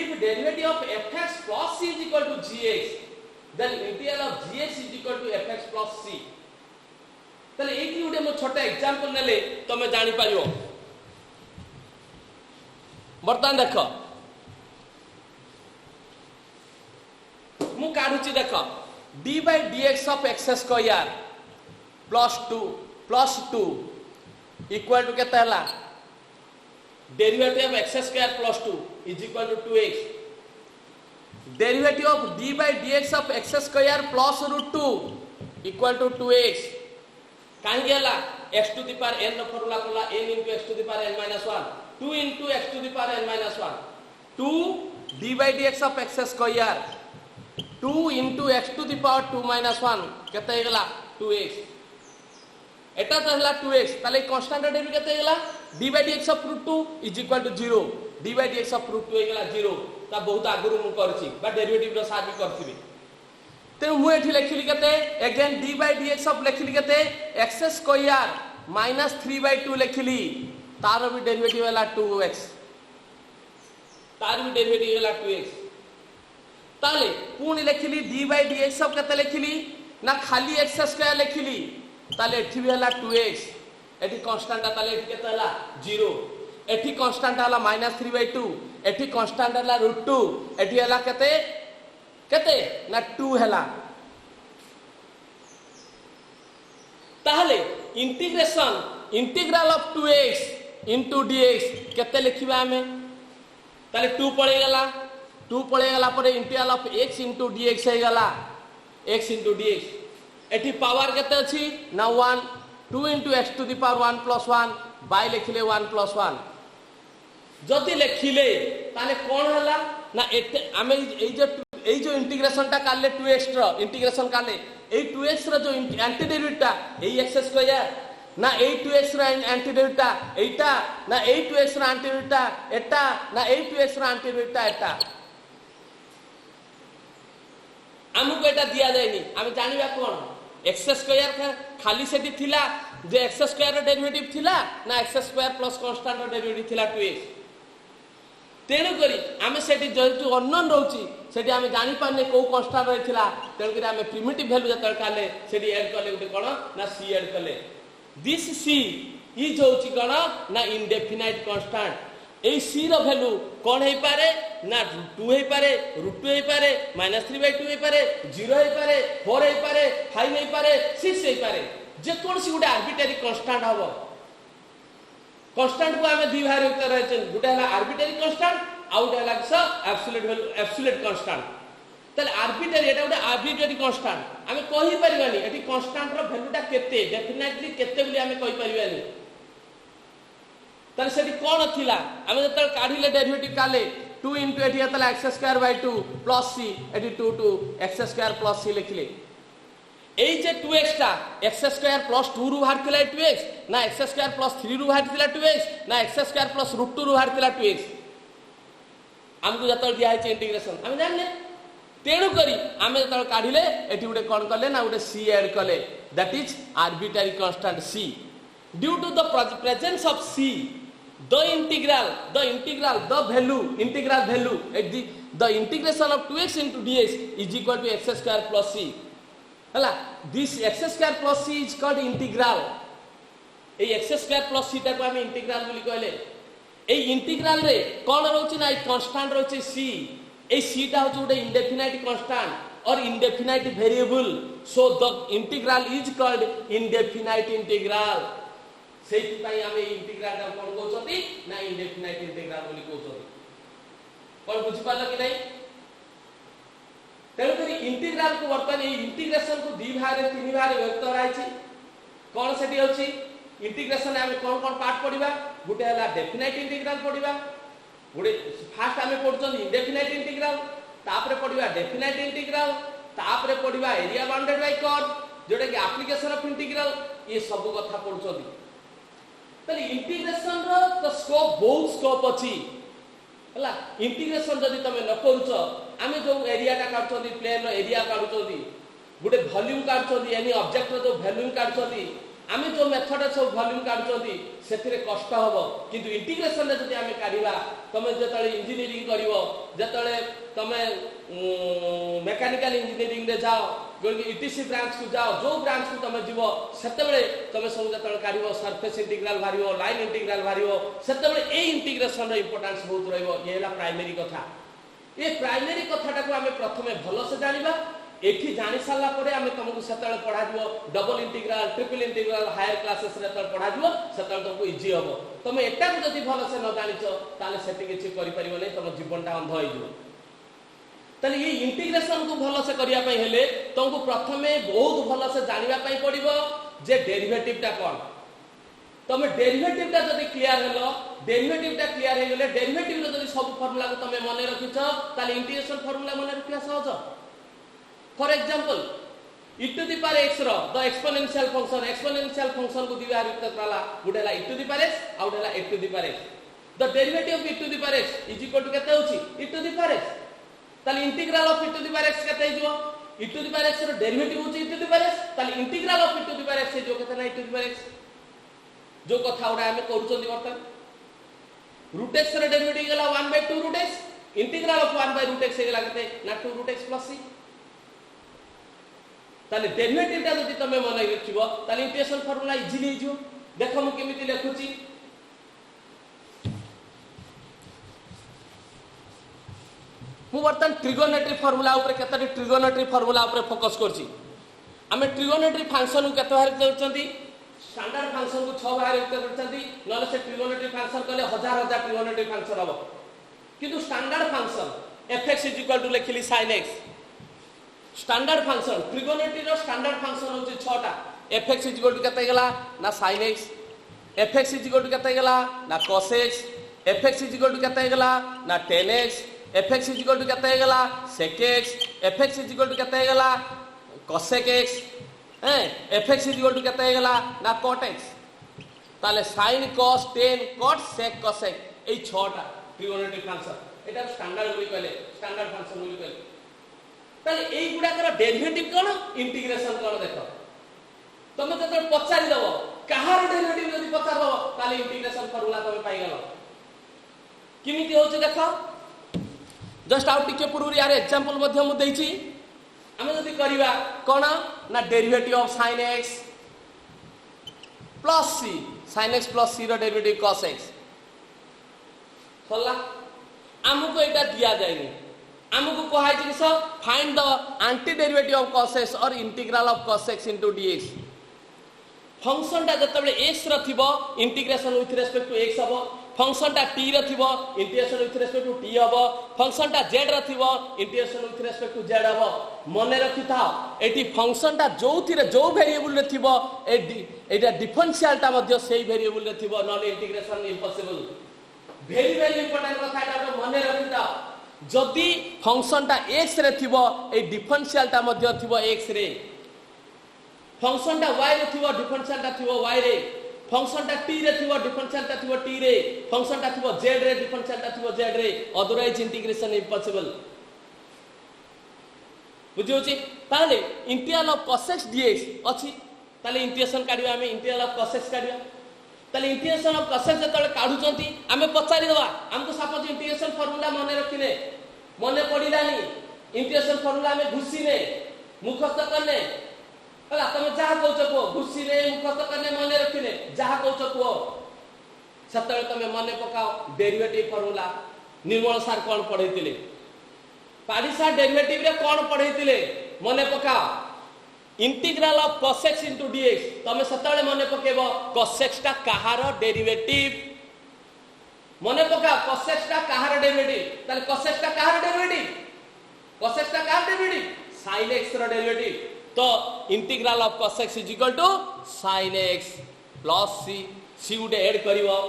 Speaker 1: if derivative of fx plus c is equal to gx then integral of gx is equal to fx plus c तले एठी उडे मो छोटा example नेले तमे जानि पारियो बर्तमान देखो मु काढुची देखो d by dx of x square plus 2 equal to केते हला derivative of x square plus 2 is equal to 2x derivative of d by dx of x square plus root 2 equal to 2x काहे गेला x to the power n रो formula कोला n into x to the power n minus 1 2 into x to the power n minus 1 2 d by dx of x square 2 into x to the power 2 minus 1 केते गेला 2x एटा त हला 2x ताले constant derivative केते गेला d by dx of root 2 is equal to 0 d by dx of root 2 हे गेला 0 ता बहुत आगुरु मु करछि बा डेरिवेटिव रो साथ भी करथिबे तेनु मु एठी लेखिली केते again d by dx of लेखिली केते x square minus 3 by 2 लेखिली तार भी डेरिवेटिव हला 2x तार भी डेरिवेटिव हला 2x ताले पुनी लेखिली d by dx of केते लेखिली ना खाली x square लेखिली ताले एठी भी हला 2x एठी कांस्टेंट ताले एठी केते हला 0 एठी कांस्टेंट हला -3 by 2 एठी कांस्टेंट हला √2 एठी हला केते केते ना 2 हला ताहले integral of 2x into dx केते लिखिबा हमें ताले 2 पळे गला पर integral of x into dx हे गला x into dx एठी पावर केते अछि ना 1 2 into x to the power 1 plus 1 by लिखिले 1 plus 1 जति लिखिले ताले कोन हला ना एते आमे ए जो इंटीग्रेशन टा काले 2x रो इंटीग्रेशन काले ए 2x रो जो एंटी डेरिवेटिव टा ए x स्क्वायर ना ए 2x रो एंटी डेरिवेटिव टा एटा ना ए 2x रो एंटी डेरिवेटिव टा एटा ना ए 2x रो एंटी डेरिवेटिव टा एटा हमको एटा दिया जायनी हम जानिबा कोन x स्क्वायर खाली सेठी थिला जे x स्क्वायर रो डेरिवेटिव थिला ना x स्क्वायर प्लस कांस्टेंट रो डेरिवेटिव थिला 2x तेणु करी आमे सेठी जेतु अननोन रहउची सेठी आमे जानि पाने को कांस्टेंट रहिथिला तेणु करी आमे प्रिमिटिव वैल्यू जतल काले सेठी ऐड करले उते कोन ना c ऐड करले दिस c इज होउची कोन ना इंडेफिनाइट कांस्टेंट ए c रो वैल्यू कोन हे पारे ना 2 हे पारे √2 हे पारे -3/2 हे पारे 0 हे पारे 4 हे पारे 5 हे पारे 6 हे पारे जे कोनसी गुडे आर्बिट्ररी कांस्टेंट हबो कांस्टेंट को हमें दी भारे उत्तर रहछन गुटे हला आर्बिट्ररी कांस्टेंट आउट है लागस एब्सोल्यूट वैल्यू एब्सोल्यूट कांस्टेंट तले आर्बिट्रारी एटा गोटे आर्बिट्रारी कांस्टेंट आमे कहि परिबानी एटी कांस्टेंट रो वैल्यूटा केते डेफिनेटली केते बोली आमे कहि परिबानी तले सेठी कोन थिला आमे जतल काढिले डेरिवेटिव काले 2 into एटी हतला x square by 2 plus c एटी 2 to x square plus c लिखले एई जे 2x टा x स्क्वायर plus 2 रु बाहर थिला 2x ना x स्क्वायर plus 3 रु बाहर थिला 2x ना x स्क्वायर plus √2 रु बाहर थिला 2x हमको जतल दिया है इंटीग्रेशन हम जानले तेणु करी आमे जतल काढिले एटी गुटे कोन करले ना गुटे c ऐड करले that is arbitrary constant c due to the presence of c the integral the value integral value at the integration of 2x into dx is equal to x square plus c hela this x square plus c is called integral ei x square plus c ta ko ame integral boli कहले ei integral रे कोन रहउची ना constant रहउची c ei c टा होची उडे indefinite constant or indefinite variable so the integral is called indefinite integral सेति पई आमे integral टा कोन कहउछती ना इंडेफिनाइट इंटीग्रल बोली कहउछती कोन बुझि पालो कि नै तेनु करी इंटीग्रल को वर्तमान ए इंटीग्रेशन को दि भाग रे तीन भाग रे व्यक्त कराइछि कोन सेति होछि इंटीग्रेशन आमे कोन कोन पार्ट पढिबा गुटे हला डेफिनाइट इंटीग्रल पढिबा गुटे फास्ट आमे पढछन इंडेफिनाइट इंटीग्रल तापरे पढिबा डेफिनाइट इंटीग्रल तापरे पढिबा एरिया बाउंडेड बाय कर्व जोडे कि एप्लीकेशन ऑफ इंटीग्रल ये सब कथा पढछथि तले इंटीग्रेशन रो तो स्कोप बहुत स्कोप अछि हला इंटीग्रेशन जदी तमे न करूछ आमे जो एरिया का काटछथि प्लेन रो एरिया काटछथि गुटे वॉल्यूम काटछथि यानी ऑब्जेक्ट रो जो वॉल्यूम काटछथि आमे जो मेथड सब वॉल्यूम काटछथि सेथिरे कष्ट होबो किंतु इंटीग्रेशन रे जदी आमे काढिबा तमे जतले इंजीनियरिंग करिवो जतले तमे मैकेनिकल इंजीनियरिंग रे जाओ गोल ईटीसी ब्रांच को जाओ जो ब्रांच को तमे जीवो सेते बेले तमे सब जतले काढिवो सरफेस इंटीग्रल भारिवो लाइन इंटीग्रल भारिवो सेते बेले ए इंटीग्रेशन रो इंपोर्टेंस बहुत रहइबो ये हला प्राइमरी कथा ए प्राइमरी कथाटा को आमे प्रथमे भलो से जानिबा एठी जानि साला परे आमे तुमको सेतले पढा दिबो double integral triple integral higher classes रे तल पढा दिबो सेतले तुमको इजी होबो तमे एटा को जदी भलो से न जानिछो ताले सेति किछि करि परिबो नै तुम जीवनटा अंध होई जिवो ताले ये इंटीग्रेशन को भलो से करिया पई हेले तुमको प्रथमे बहुत भलो से जानिबा पई पडिबो जे डेरिवेटिव टा कोन तमे डेरिवेटिव टा जदी क्लियर हेलो डेरिवेटिव टा क्लियर हे गेले डेरिवेटिव रो जदी सब फार्मूला को तमे मने रखिछो ताले इंटीग्रेशन फार्मूला मने रखिया सहज For example, e to the power x ro the exponential function को दिबा रिक्त कराला गुडेला e to the power x आउडेला e to the power x the derivative of e to the power x is equal to केते होची e to the power x ताले integral of e to the power x केते हिजो e to the power x रो derivative होची e to the power x ताले integral of e to the power x जो केते ना e to the power x जो कथा उडा हमें करूचंदी वर्तन रूट x रो डेरिवेटिव गेला 1/2 root x integral of 1/√x हे गेला केते ना 2 रूट x प्लस c ताले डेरिवेटिव टा जदी तमे मन रखिबो ताले इंटीग्रेशन फार्मूला इजीली हिजो देखो मु केमिति लिखुची मु वर्तन ट्रिगोनोमेट्री फार्मूला ऊपर केतटी ट्रिगोनोमेट्री फार्मूला ऊपर फोकस करची हमें ट्रिगोनोमेट्री फंक्शन को केते बारे करचंती स्टैंडर्ड फंक्शन को 6 बारे करचंती नले से ट्रिगोनोमेट्री फंक्शन कले हजार हजार ट्रिगोनोमेट्री फंक्शन हबो किंतु स्टैंडर्ड फंक्शन fx = लिखिली sin x standard function trigonometry रो स्टैंडर्ड फंक्शन होची 6 टा fx = केते गेला ना sin x fx = केते गेला ना cos x fx = केते गेला ना tan x fx = केते गेला sec x fx = केते गेला cosec x fx = केते गेला ना cot x ताले sin cos tan cot sec cosec ए 6 टा ट्रिगोनोमेट्री फंक्शन एटा स्टैंडर्ड बोली कहले स्टैंडर्ड फंक्शन बोली कहले ताले एई गुडा कर डेरिवेटिव कोन इंटीग्रेशन कोन देखो तमे जते पचारि दबो कहार डेरिवेटिव जदी पचार दबो ताले इंटीग्रेशन फार्मूला तमे पाई गेलो किमिति होचे देखो जस्ट आउट टिके पूर्व यार एग्जांपल मध्य मु देइची हमें जदी करिवा कोन ना derivative of sin x plus c sin x plus c रो डेरिवेटिव cos x सल्ला हमको एटा दिया जायनी हमको कहाय जे sir find the anti derivative of cos x और integral of cos x into dx function ता जतबे x रो थिबो integration with respect to x हबो फंक्शन टा टी रे थिबो integration with respect to t हबो फंक्शन टा जेड रे थिबो integration with respect to Z हबो मने रखि था एटी फंक्शन टा जोथिरे जो वेरिएबल रे थिबो एटा डिफरेंशियल टा मध्ये सेही वेरिएबल रे थिबो non integration impossible very very important कथा एटा मने रखि था जदि फंक्शन टा x रे थिबो ए डिफरेंशियल टा मध्ये थिबो x रे फंक्शन टा y रे थिबो डिफरेंशियल टा थिबो y रे फंक्शन टा t रे थिबो डिफरेंशियल टा थिबो t रे फंक्शन टा थिबो z रे डिफरेंशियल टा थिबो z रे अदरवाइज इंटीग्रेशन इम्पॉसिबल बुझियोछि ताले integral of cos x dx अछि ताले इंटीग्रेशन काढिबा हमें इंटीग्रल ऑफ cos x काढिबा ताले इंटीग्रेशन ऑफ cos x जतले काढुचंती हमें पचारि दवा हमको सपोज इंटीग्रेशन फार्मूला मने रखिने मने पडिलानी इंटीग्रेशन फार्मूला हमें घुसीने मुखस्थ करने हला तमे जहा कहउछ को घुसीने मुखस्थ करने मने रखिने जहा कहउछ को सतले तमे मने पकाओ डेरिवेटिव फार्मूला निर्मल सार कोन पढैतिले पाडिसा डेरिवेटिव रे कोन पढैतिले मने पकाओ integral of cos x into dx तमे सतले मने पकेबो cos x टा कहार डेरिवेटिव मने पकाओ cos x टा कहार डेरिवेटिव ताले cos x टा कहार डेरिवेटिव cos x टा कहार डेरिवेटिव sin x रो डेरिवेटिव तो integral of cos x is equal to sin x plus c गुटे ऐड करिवो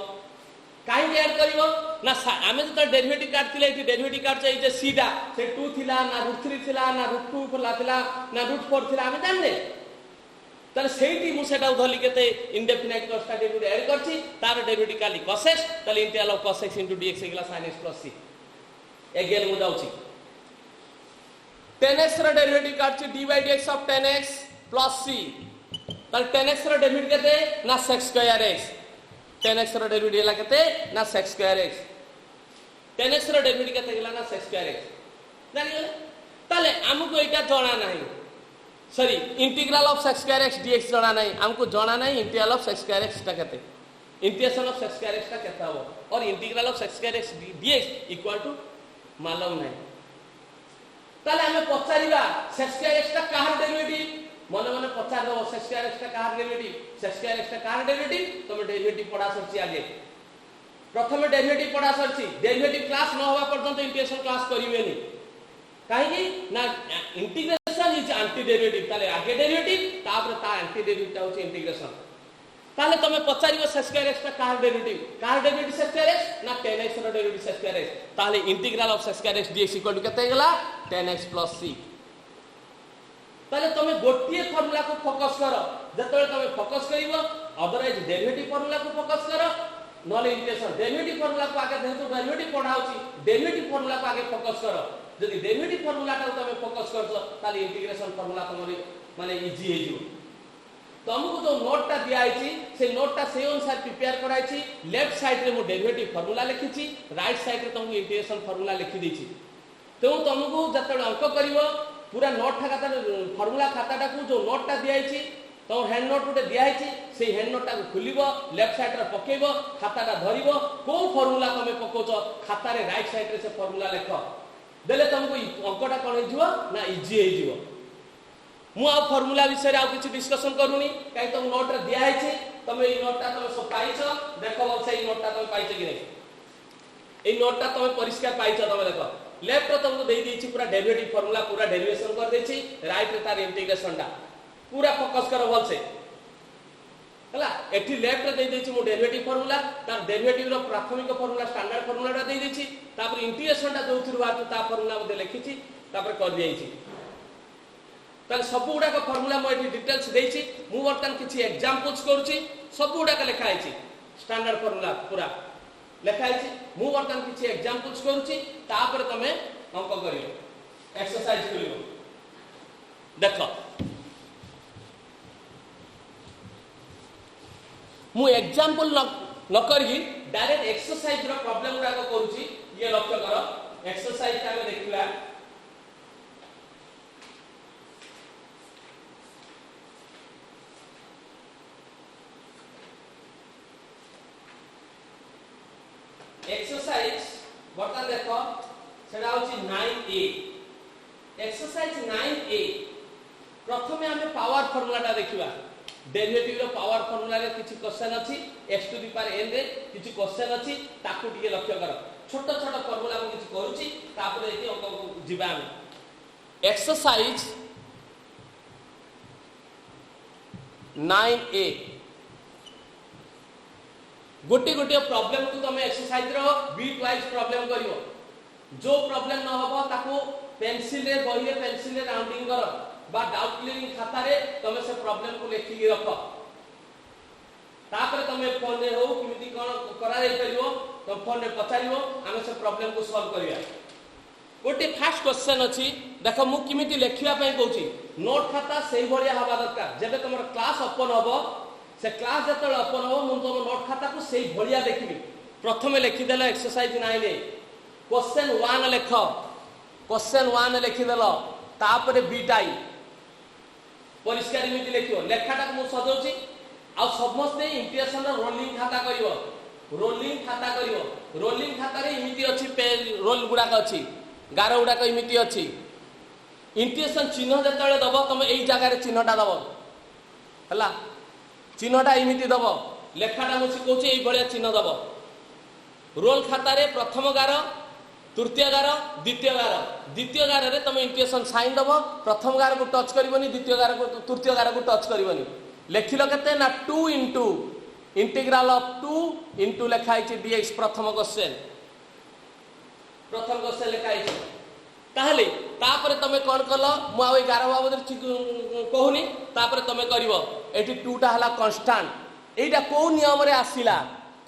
Speaker 1: काहे ऐड करिवो ना आमे तो डेरिवेटिव काटतिले एठी डेरिवेटिव काटछ ए जे c टा से 2 थिला ना √3 थिला ना √2 थिला ना √4 थिला आमे जानले ताले सेठी मु सेटा उधली केते इंडेफिनाइट कॉन्स्टेंट गुटे ऐड करछि तार डेरिवेटिव काली cos x ताले integral of cos x dx हेगला sin x plus c again मु जाउछि 10x रो डेरिवेटिव काटछि d by dx of 10x plus c ताले 10x रो डेरिवेटिव केते ना sec स्क्वायर x 10x रो डेरिवेटिव हला केते ना sec स्क्वायर x 10x रो डेरिवेटिव केते हला ना sec स्क्वायर x जानि गेले ताले हमको एटा जणा नाही sorry integral of sec square x dx जणा नाही हमको जणा नाही integral of sec square x टा केते integration of sec square x टा केता हो और integral of sec square x dx equal to मालूम नाही ताले हमें पचारिबा sec स्क्वायर x टा कहार डेरिवेटिव मन मन पचार दो sec स्क्वायर x टा कहार डेरिवेटिव sec स्क्वायर x टा कहार डेरिवेटिव तमे डेरिवेटिव पढा सरछि आगे प्रथम डेरिवेटिव पढा सरछि डेरिवेटिव क्लास न होवा पर्यंत इंटीग्रेशन क्लास करिवेनी काहे कि ना इंटीग्रेशन इज एंटी डेरिवेटिव ताले आगे डेरिवेटिव तापर ता एंटी डेरिवेटिव ता होछि इंटीग्रेशन ताले तमे पचारिबो sec स्क्वायर x टा कहार डेरिवेटिव sec स्क्वायर x ना 10x रो डेरिवेटिव sec स्क्वायर x ताले integral of sec square x dx equal to केते गेला 10x प्लस c ताले तमे गोटिए फार्मूला को फोकस करो जतले तमे फोकस करिवो अदरवाइज डेरिवेटिव फार्मूला को फोकस करो नॉन इंटीग्रेशन डेरिवेटिव फार्मूला को आगे जेहेतु डेरिवेटिव पढाउची डेरिवेटिव फार्मूला को आगे फोकस करो जदि डेरिवेटिव फार्मूला को तमे फोकस करछो ताले इंटीग्रेशन फार्मूला तमरी माने इजी हे जिवो तुमको जो नोट टा दिया आइची से नोट टा से अनुसार प्रिपेयर कराइची लेफ्ट साइड रे मो डेरिवेटिव फार्मूला लिखिची राइट साइड रे तुमको इंटीग्रेशन फार्मूला लिखि देछि तो तुमको जतले अंक करिवो पूरा नोट खाता फार्मूला खाताटा को जो नोट टा दिया आइची तो हैंड नोट उटे दिया आइची से हैंड नोट टा को खुलिबो लेफ्ट साइड रे पकेबो खाताटा धरिबो को फार्मूला तमे पकोचो खाता रे राइट साइड रे से फार्मूला लेखो देले तुमको अंकटा कोन हे जिवो ना इजी हे जिवो मु आ फार्मूला विषय रे आ किछि डिस्कशन करूनी काई तुम नोट रे दिया आइची तमे ई नोट टा तमे सब पाइछो देखो से ई नोट टा तमे पाइछो कि नै ए नोट टा तमे परिष्कार पाइछो तमे देखो लेफ्ट रे तुमको देई देछि पूरा डेरिवेटिव फार्मूला पूरा डेरिवेशन कर देछि राइट रे तार इंटीग्रेशन टा पूरा फोकस करो बोल से हला एठी लेफ्ट रे देई देछि मो डेरिवेटिव फार्मूला तार डेरिवेटिव रो प्राथमिक फार्मूला स्टैंडर्ड फार्मूला टा देई देछि तापर इंटीग्रेशन टा जोथुर बात ता फार्मूला मध्ये लिखिछि तापर कर दियैछि ताले सब गुडा को फार्मूला मो एठी डिटेल्स देछि मु वर्तन किछि एग्जांपल्स करूछि सब गुडा का लिखा आइछि स्टैंडर्ड फार्मूला पूरा लिखा आइछि मु वर्तन किछि एग्जांपल्स करूछि तापर तमे अंक करियो एक्सरसाइज करियो देखो मु एग्जांपल न करी डायरेक्ट एक्सरसाइज रो प्रॉब्लम गुडा को करूछि ये लक्ष्य करो एक्सरसाइज ता में देखिला एक्सरसाइज बर्तन देखो सेडा होची 9a एक्सरसाइज 9a प्रथमे हमें पावर फार्मूला टा देखिबा डेरिवेटिव रो पावर फार्मूला रे किछि क्वेश्चन अछि x to the power n रे किछि क्वेश्चन अछि ताकू टिके लक्ष्य कर छोट छोट फार्मूला को किछि करूची तापर एति अंक को जिबा हम एक्सरसाइज 9a गोटे गोटे प्रॉब्लम को तुम एक्सरसाइज रो बीट वाइज प्रॉब्लम करिवो जो प्रॉब्लम न होबो ताकू पेंसिल रे बही रे पेंसिल रे राउंडिंग करो बा डाउट क्लियरिंग खाता रे तुम से प्रॉब्लम को लेखि के रखो तापर तुम फोन रे हो किमिति कोन करा जाय परिवो तुम फोन रे पचारिवो हम से प्रॉब्लम को सॉल्व करिया गोटे फास्ट क्वेश्चन अछि देखो मु किमिति लेखिया पई कहूची नोट खाता सही भलिया हवा दरकार जेबे तुमर क्लास ओपन होबो से क्लास जतल ओपन होबो मु तुम नोट खाता को सही भलिया देखिबी प्रथमे लेखि देला एक्सरसाइज 9 रे क्वेश्चन 1 लेखो क्वेश्चन 1 लेखि देलो तापर बीटाई परिष्कार इमिति लेखियो लेखाटा मु सजौची आ समस्ते इंप्रेशन रोलिंग खाता करिवो रोलिंग खाता रे इमिति अछि पेज रोल गुडा का अछि गारो गुडा का इमिति अछि इंप्रेशन चिन्ह जतले दबो तुम एई जगह रे चिन्हटा दबो हला चिन्हटा इमिति दबो लेखाटा मु कहूची एई भलिया चिन्ह दबो रोल खाता रे प्रथम गारो तृतीय गार द्वितीय गार रे तुम इंप्रेशन साइन दबो प्रथम गार को टच करबनी द्वितीय गार को तृतीय गार को टच करबनी लेखिलो केते ना 2 इनटू इंटीग्रल ऑफ 2 इनटू लेखाई छि dx प्रथम क्वेश्चन लेखाई छि ताहले तापर तमे कोन कलो मु आ 11 बाबद कहूनी तापर तमे करिवो एठी 2 टा हला कांस्टेंट एटा को नियम रे आसीला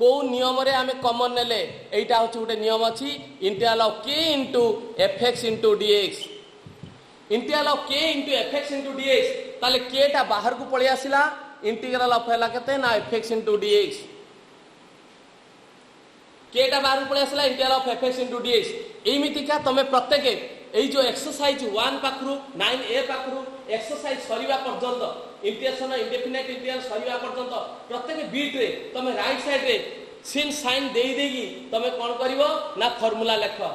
Speaker 1: को नियम रे आमे कॉमन नेले एटा होछि उटे नियम अछि integral of k into fx into dx integral of k into fx into dx ताले k टा बाहर को पळि आसीला इंटीग्रल ऑफ हैला केते ना fx इनटू dx k टा बाहर को पळि आसीला integral of fx into dx एमिति का तमे प्रत्येक एई जो एक्सरसाइज 1 पाखरु 9a पाखरु एक्सरसाइज सरीवा पर्यंत इंटीग्रेशन इंडेफिनाइट इंटीग्रल सरीवा पर्यंत प्रत्येक बीट रे तमे राइट साइड रे sin साइन देई देगी तमे कोन करिवो ना फार्मूला लेखो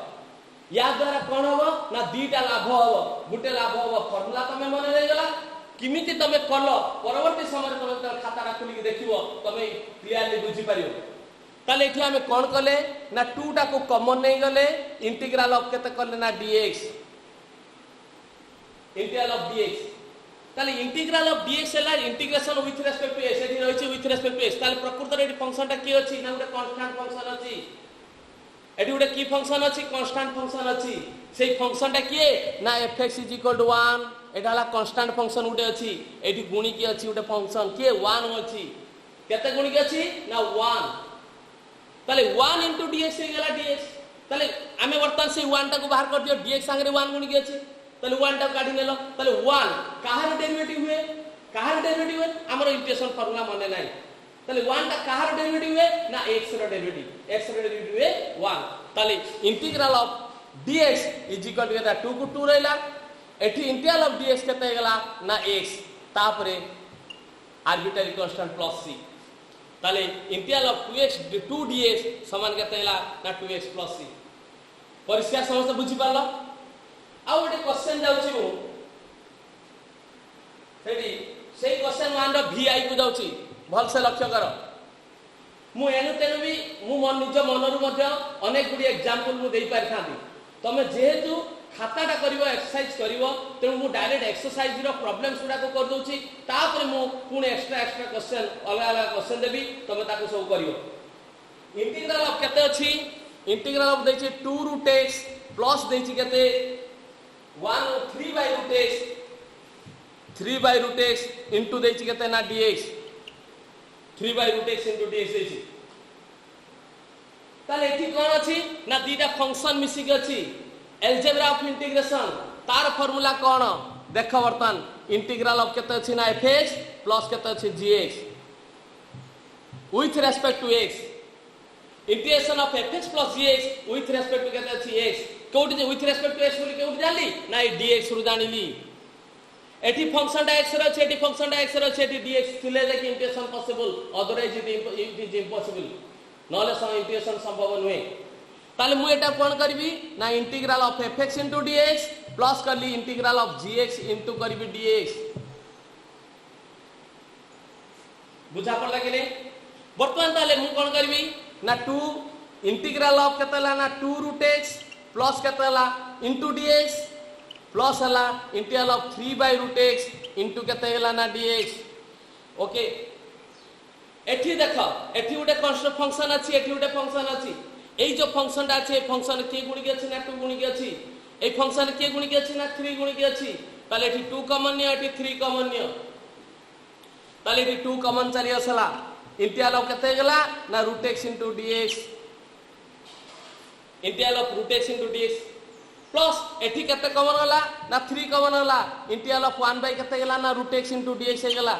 Speaker 1: या द्वारा कोन होबो ना दीटा लाभ होबो गुटे लाभ होबो फार्मूला तमे मने रहि गला किमिति तमे कलो परवर्ती समय तमे खाताटा खुली के देखिवो तमे क्लियरली बुझी परिवो ताले एठी हमें कोन कले ना 2 टा को कॉमन नहीं गले इंटीग्रल ऑफ केते करले ना dx इंटीग्रल ऑफ dx ताले इंटीग्रल ऑफ dx हैला integration with respect to s एठी रहिछि विथ रेस्पेक्ट टू s ताले प्रकृत रे एठी फंक्शन टा की अछि ना उडे कांस्टेंट फंक्शन अछि एठी उडे की फंक्शन अछि कांस्टेंट फंक्शन अछि सेही फंक्शन टा की ना fx = 1 एटा हला कांस्टेंट फंक्शन उडे अछि एठी गुणी की अछि उडे फंक्शन की 1 अछि केते गुणी की अछि ना 1 ताले 1 into dx हे गेला dx ताले आमे वर्तमान से 1 टा को बाहर कर दियो dx संगे 1 गुणी के अछि ताले 1 टा काढी नेलो ताले 1 काहर डेरिवेटिव हुए हमर इंटीग्रेशन फार्मूला मने नाही ताले 1 टा काहर डेरिवेटिव हुए ना x रो डेरिवेटिव हुए 1 ताले इंटीग्रल ऑफ dx = केता 2 को 2 रहला एठी इंटीग्रल ऑफ dx केते गेला ना x तापरे आर्बिट्ररी कांस्टेंट प्लस c ताले इंटीग्रल ऑफ 2 dx समान केते हैला ना 2x + c परिष्कार समस्त बुझी पालो आ ओटे क्वेश्चन जाउची मु सेठी सेही क्वेश्चन 1 रो vi को जाउची भल से लक्ष्य करो मु एनु तेनु भी मु मन निज मनरु मध्ये अनेक गुडी एग्जांपल मु देई पारि थांती तमे जेहेतु खाताटा करिवो एक्सरसाइज करिवो तेनु मु डायरेक्ट एक्सरसाइज रो प्रॉब्लम्स गुडा को कर दोची तापर मु पुन एक्स्ट्रा क्वेश्चन अलग क्वेश्चन देबी तमे ताको सब करिवो इंटीग्रल ऑफ केते अछि इंटीग्रल ऑफ दैछि 2 रूट x प्लस दैछि केते 3/√x इनटू दैछि केते ना dx 3/√x इनटू dx दैछि ताले एठी कोन अछि ना दीटा फंक्शन मिसी के अछि अलजेब्रा ऑफ इंटीग्रेशन तार फार्मूला कोन देखो वर्तमान इंटीग्रल ऑफ केते अछि ना fx प्लस केते अछि gx with respect to x integration of fx plus gx with respect to केते अछि x कोठी with respect to x बोली कोठी जाली ना dx रु जानिली एठी फंक्शन टा x रो अछि एठी फंक्शन टा x रो अछि एठी dx थिले जे integration possible otherwise it is impossible knowledge some integration संभव नहे ताले मु एटा कोन करबी ना integral of fx into dx plus करली इंटीग्रल ऑफ gx into करबी dx बुझा पड़ला कि नहीं बर्तमान ताले मु कोन करबी ना 2 इंटीग्रल ऑफ केतला ना 2 रूट x प्लस केतला इनटू dx प्लस हला integral of 3 by root x into केते हला ना dx ओके एठी देखो एठी उडे कांस्टेंट फंक्शन अछि एठी उडे फंक्शन अछि एई जो फंक्शन ता अछि फंक्शन के गुणी के अछि ना 2 गुणी के अछि एई फंक्शन के गुणी के अछि ना 3 गुणी के अछि ताले एठी 2 कॉमन नियो एठी 3 कॉमन नियो ताले एठी 2 कॉमन चली असला इंटीग्रल ऑफ केते गला ना root x into dx integral of root x into dx plus एठी केते कॉमन गला ना 3 कॉमन गला इंटीग्रल ऑफ 1 बाय केते गला ना रूट x इनटू dx हे गला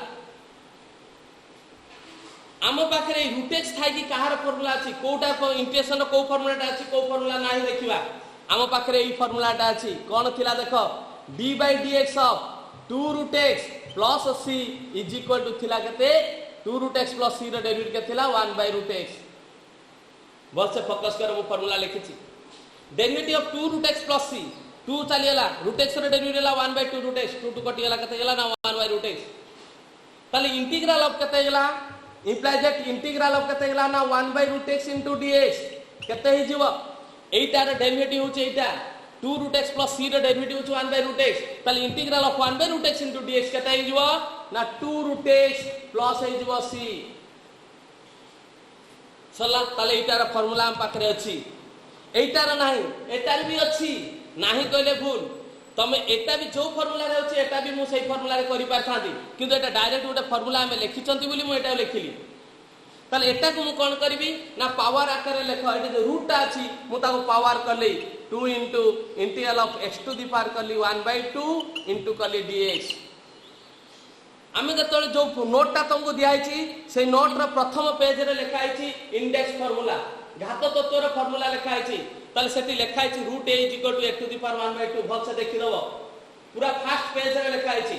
Speaker 1: आम पाखे रूट एक्स थाई कि कहार फॉर्मूला अछि कोटा इंटीग्रेशन को फॉर्मूलाटा अछि को फॉर्मूला नाही देखिबा आम पाखे एई फॉर्मूलाटा अछि कोन थिला देखो d by dx of 2 root x plus c is equal to थिला केते 2 रूट x प्लस c रो डेरिवेटिव के थिला 1 by रूट x बल से फोकस कर वो फॉर्मूला लिखिछि derivative of 2 root x plus c 2 चलियला रूट x रो डेरिवेटिव ला 1 by 2 रूट x 2 कटि गला केते गला ना 1 by रूट x ताले इंटीग्रल ऑफ केते गला implies that integral of केते गला ना 1 by root x into dx केते हि जीव एटा रे डेरिवेटिव होचे एटा 2 root x plus c रे डेरिवेटिव होचे 1 by root x ताले integral of 1 by root x into dx केते हि जीव ना 2 root x plus हि जीव c सला ताले एटा रे फार्मूला हम पाखरे अछि एटा रे नाही एटा रे भी अछि नाही कहले भूल तमे एटा भी जो फार्मूला रे होची एटा भी मु सही फार्मूला रे करि पारथांती किंतु एटा डायरेक्ट गोटे फार्मूला हम लिखिचंती बोली मु एटा लिखिली ताले एटा को मु कोन करबी ना पावर आकार रे लेख एटा जो रूट ता अछि मु ताको पावर करली 2 into integral of x to the power करली 1 by 2 into करली dx आमे जतले जो नोट ता तुमको दिया आइछि से नोट रो प्रथम पेज रे लिखा आइछि इंडेक्स फार्मूला घात तत्व रो फार्मूला लिखा आइछि ताले सेठी लिखा आइछि root a = x to the power 1 by 2 भल से देखि दबो पूरा फर्स्ट पेज रे लिखा आइछि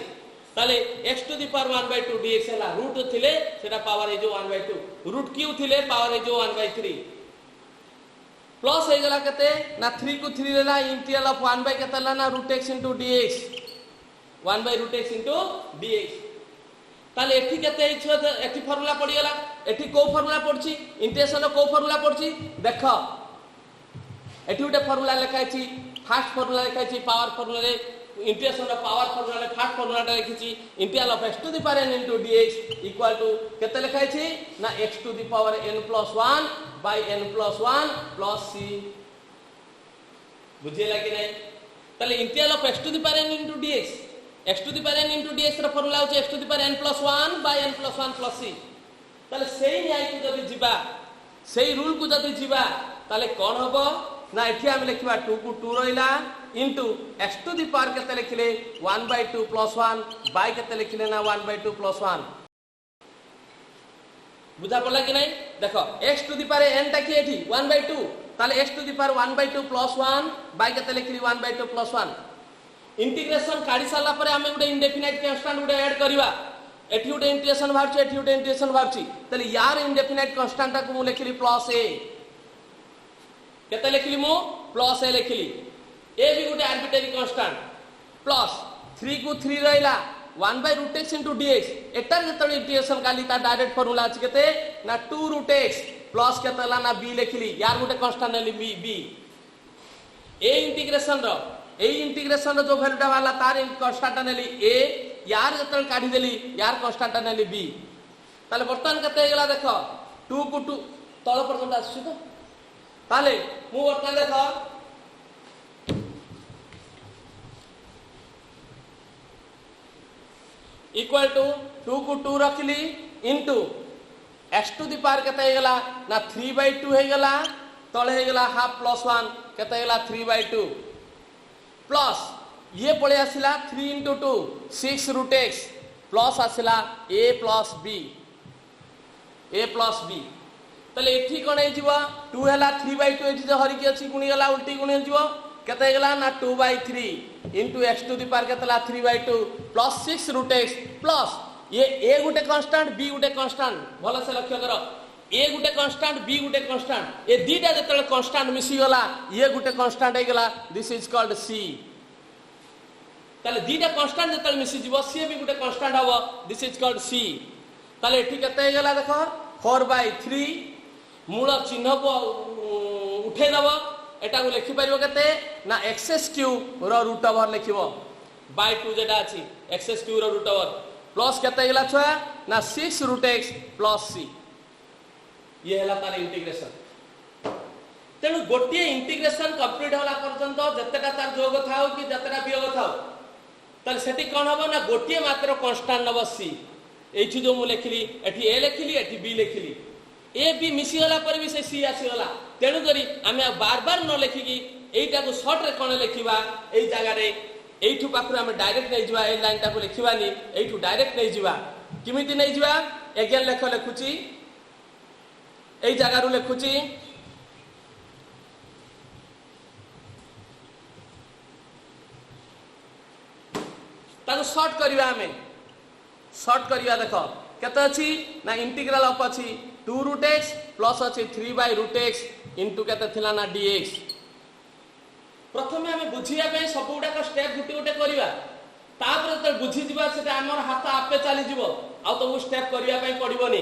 Speaker 1: ताले x to the power 1 by 2 dx हला रूट थिले सेटा पावर हे जो 1 by 2 रूट q थिले पावर हे जो 1 by 3 प्लस हे गला केते ना 3 को 3 लेला इंटीग्रल ऑफ 1 by केते ला ना root x into dx 1 by root x into dx ताले एठी केते इछो एठी फार्मूला पड़ी गला एठी को फार्मूला पड़छि इंटीग्रेशन को फार्मूला पड़छि देखो एठी उटे फार्मूला लिखा छि फर्स्ट फार्मूला लिखा छि पावर फार्मूला रे इंटीग्रेशन ऑफ पावर फार्मूला रे फर्स्ट फार्मूला टा लिखि छि integral of x to the power n into dx equal to केते लिखा छि ना x to the power n plus 1 by n plus 1 plus c बुझियला कि नै तले integral of x to the power n into dx x to the power n into dx रा formula होछि x to the power n plus 1 by n plus 1 plus c तले सेही न्याय को जदी जिबा सेही रूल को जदी जिबा तले कोन हबो ना एठी हम लिखबा 2 को 2 रहिला into x to the power केते लिखले 1 by 2 plus 1 by केते लिखले ना 1 by 2 plus 1 बुझा पड़ला कि नहीं देखो x to the power n ता कि एठी 1 by 2 ताले x to the power 1 by 2 plus 1 by केते लिखली 1 by 2 plus 1 इंटीग्रेशन काढी साला परे हमें गुडे इंडेफिनाइट कांस्टेंट गुडे ऐड करबा एठी गुडे इंटीग्रेशन बाहरची एठी गुडे इंटीग्रेशन बाहरची तले यार इंडेफिनाइट कांस्टेंट को मु लिखली प्लस a केते लिखली मु प्लस a लिखली a भी गुडे आर्बिट्रेरी कांस्टेंट प्लस 3 को 3 रहिला 1 by root x into dx एटार जतले इंटीग्रेशन काली ता डायरेक्ट फार्मूला अछि केते ना 2 root x प्लस केते ला ना b लिखली यार गुडे कांस्टेंट नेली b a इंटीग्रेशन रो ए इंटीग्रेशन रो जो वैल्यूटा वाला तार कांस्टेंट नेली a यार जतले काढी देली यार कांस्टेंट नेली b ताले वर्तमान केते गेला देखो 2 को 2 तळ पर्यंत आछि तो ताले मु वर्तमान देखो इक्वल टू 2 को 2 रखली into x to the power केते हे गेला ना 3 by 2 हे गेला तळे हे गेला हाफ प्लस 1 केते हे गेला 3 by 2 प्लस ये पळे आसिला 3 into 2 6 root x प्लस आसिला a plus b तले एठी कोन हे जीवा 2 हला 3 by 2 एठी जे हरि के अछि गुणी गला उल्टी गुणी जीवा केते हे गेला ना 2 by 3 into x to the power केतला 3 by 2 plus 6 root x plus ये a Gute constant b Gute constant भलो से लक्ष्य करो a Gute constant b Gute constant A दीटा जतले constant मिसी गला ये गुटे कांस्टेंट हे गेला दिस इज कॉल्ड c तले दीटा कांस्टेंट जतले मिसी जीवो c भी गुटे कांस्टेंट हबो दिस इज कॉल्ड c ताले एठी केते गला देखो 4/3 मूल चिन्ह को उठे दब एटा को लिखि परिबो केते ना एक्सेस क्यूब रो रूट ओवर लिखिबो बाय 2 जेटा अछि एक्सेस क्यूब रो रूट ओवर प्लस केते गला छुआ ना 6 रूट x प्लस c ये हला तार इंटीग्रेशन। तेणु गोटे इंटीग्रेशन कंप्लीट होला पर्यंत जतेटा तार जोग थाओ कि जतेटा वियोग थाओ ताले सेठी कोन हबो ना गोटे मात्र कांस्टेंट नबो c एठी जो मु लिखली एठी a लिखली एठी b लिखली ए बी मिसी गला पर भी से सी आसी गला। तेणु करी आमे बार बार न लिखिकी एटा को शॉर्ट रे कोन लिखिबा एई जगह रे एठू पाखु आमे डायरेक्ट नै जिवा ए लाइन टा को लिखिबानी एठू डायरेक्ट नै जिवा किमिति नै जिवा एगेन लेख लिखुची एई जगह रु लिखुची ताको शॉर्ट करबा आमे शॉर्ट करबा देखो केते अछि ना इंटीग्रल ऑफ अछि 2 रूट x प्लस अछि 3/√x इनटू केते थिला ना dx। प्रथमे हमें बुझिया पे सब गुडा का स्टेप गुटी गुटे करबा तापर त बुझी जिबा से हमर हाथ आपे चली जिवो आ तो स्टेप करिया पे पड़िबोनी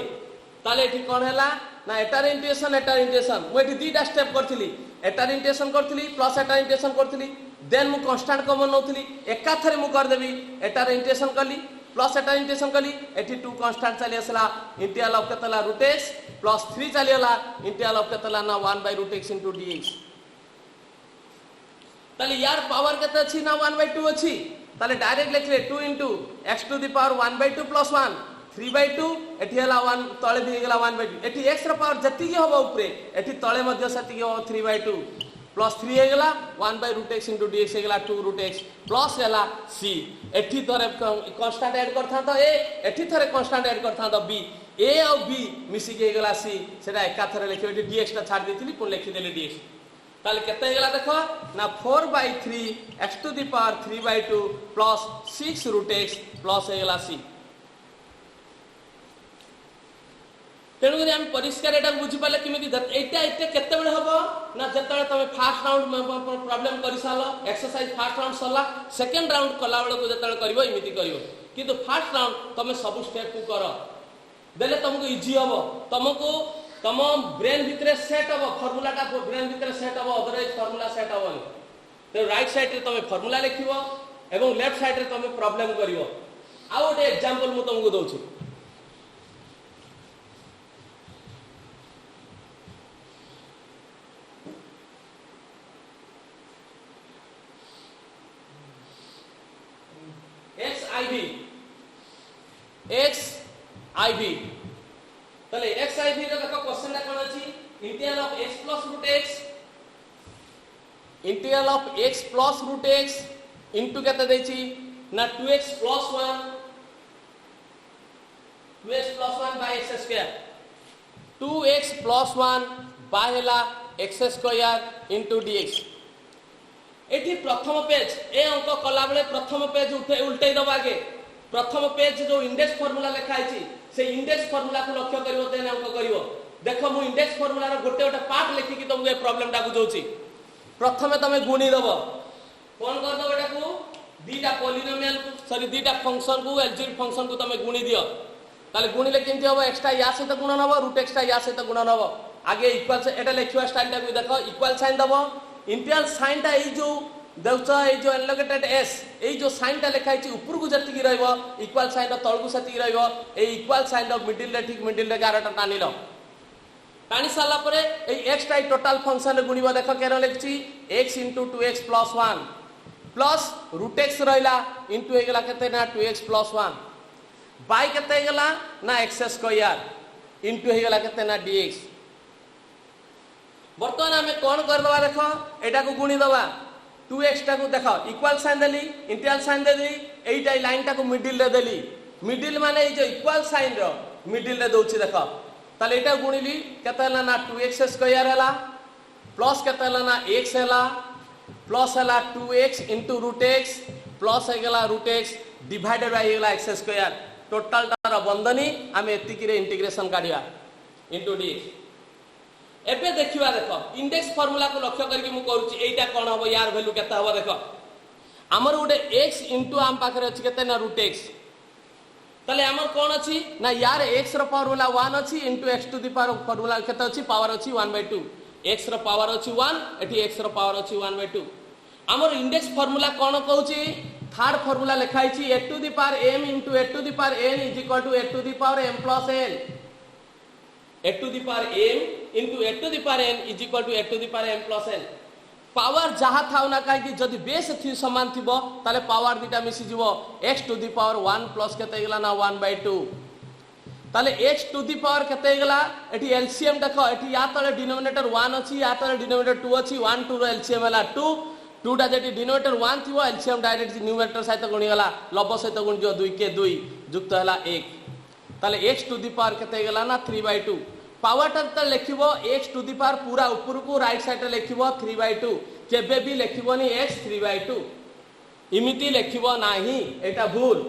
Speaker 1: ताले एठी कोन हैला ना एटार इंटीग्रेशन मु एठी दीटा स्टेप करथिली एटार इंटीग्रेशन करथिली प्लस एटार इंटीग्रेशन करथिली देन मु कांस्टेंट कॉमन नोथिली एका थरे मु कर देबी एटार इंटीग्रेशन करली प्लस एटार इंटीग्रेशन करली एठी 2 कांस्टेंट चली आसला इंटीग्रल ऑफ केतला रूट x प्लस 3 चली आला इंटीग्रल ऑफ केतला ना 1/√x इनटू dx। ताले यार पावर केते अछि ना 1/2 अछि ताले डायरेक्ट लिखले 2 into x to the power 1/2 plus 1 3/2 एठी हला 1 तळे भी गेला 1/2 एठी x रा पावर जति के होबो ऊपरे एठी तळे मध्य सति के 3/2 प्लस 3 हे गेला 1/√x into dx हे गेला 2√x प्लस गेला c एठी थरे कांस्टेंट ऐड करथा तो a एठी थरे कांस्टेंट ऐड करथा तो b a और b मिसी के गेला c सेटा एका थरे लिखि एठी dx ता छाड़ देथिली पुन लिखि देले dx ताले केते हे गेला देखो ना 4/3 x to the power 3/2 plus 6√x plus हे गेला c। तेणु करी हम परिष्कार एटा बुझी पाले किमिति एटा एटा केते बेले हबो ना जतले तमे फर्स्ट राउंड प्रॉब्लम करि सालो एक्सरसाइज फर्स्ट राउंड सला सेकंड राउंड कला बेले को जतले करिवो इमिति करिवो किंतु फर्स्ट राउंड तमे सब स्टेप को करो देले तुमको इजी हबो तुमको तुम ब्रेन भितरे सेट हबो फार्मूला टा ब्रेन भितरे सेट हबो अदरवाइज फार्मूला सेट हबो तो राइट साइड रे तमे फार्मूला लिखिवो एवं लेफ्ट साइड रे तमे प्रॉब्लम करिवो। आ ओटे एग्जांपल मु तुमको दोछु xib तले xib रे देखो क्वेश्चन ला कोन अछि integral of x plus root x integral of x plus root x into केते दैछि ना 2x plus 1 by x square 2x plus 1 by हला x स्क्वायर इनटू dx। एठी प्रथम पेज ए अंक कला बेले प्रथम पेज उल्टे दबा आगे प्रथम पेज जो इंडेक्स फार्मूला लिखा है से इंडेक्स फार्मूला को लक्ष्य करिवो देन अंक करिवो देखो मु इंडेक्स फार्मूला रो गोटे गोटे पार्ट लिखि कि तुमके प्रॉब्लम टा बुझौची। प्रथमे तमे गुणी दबो कोन कर दबो एटा को दीटा पॉलिनोमियल सॉरी दीटा फंक्शन को एलजेब्रिक फंक्शन को तमे गुणी दियो ताले गुणीले केमति होबो एक्स्ट्रा या सहित गुणन होबो रूट एक्स्ट्रा या सहित गुणन होबो आगे इक्वल से एटा लिखिवा स्टाइल टा को देखो इक्वल साइन दबो इंटीग्रल साइन टा ए जो देखो ए जो एलोकेटेड s ए जो साइन टा लिखा है ऊपर को जति की रहइबो इक्वल साइन रो तळ को सति की रहइबो ए इक्वल साइन रो मिडिल रे ठीक मिडिल रे गारटा टानिलो टानी साला परे ए x टाइ टोटल फंक्शन रे गुणिबो देखो केन लिखछि x * 2x + 1 plus root x रहइला इनटू हे गेला केते ना 2x + 1 बाय केते हे गेला ना x स्क्वायर इनटू हे गेला केते ना dx। वर्तमान हमें कोन कर दबा देखो एटा को गुणी दबा 2x टा को देखो इक्वल साइन देली इंटीग्रल साइन दे देली एटा लाइन टा को मिडिल रे देली मिडिल माने ए जो इक्वल साइन रो मिडिल रे दोछि देखो ताले एटा गुणिली केते हला ना 2x स्क्वायर हला प्लस केते हला ना x हला प्लस हला 2x into root x plus हे गेला रूट x डिवाइडेड बाय गेला x स्क्वायर टोटल तार बंधनी आमे एति की रे इंटीग्रेशन काढिया इनटू dx। एबे देखिबा देखो इंडेक्स फार्मूला को लक्ष्य करके मु करूची एटा कोन हबो यार वैल्यू केता हबो देखो हमर उडे x इनटू आम पाखरे अछि केते ना रूट x ताले हमर कोन अछि ना यार x रो फॉर्मूला 1 अछि into x to the power formula केते अछि पावर अछि 1/2 x रो पावर अछि 1 एठी x रो पावर अछि 1/2 हमर इंडेक्स फॉर्मूला कोन कहूची थर्ड फॉर्मूला लिखाई छी a to the power m into a to the power n is equal to a to the power m plus n a to the power m into a to the power n is equal to a to the power m plus n power जहाँ था ना कहीं जदि base थी समान थी ताले power दुटा मिसी जीवो x to the power 1 plus केते गेला ना 1/2 ताले x टू द पावर केते गेला एठी एलसीएम देखो एठी या तले डिनोमिनेटर 1 अछि या तले डिनोमिनेटर 2 अछि 1 2 रो एलसीएम हला 2 2 टा जेटी डिनोमिनेटर 1 थिवो एलसीएम डायरेक्ट न्यूमरेटर सहित गुणी गला लब सहित गुण जो 2 के 2 युक्त हला 1 ताले x टू द पावर केते गेला ना 3/2 पावर टा लिखिबो x टू द पावर पूरा ऊपर को राइट साइड रे लिखिबो 3/2 केबे भी लिखिबोनी x 3/2 इमिति लिखिबो नाही एटा भूल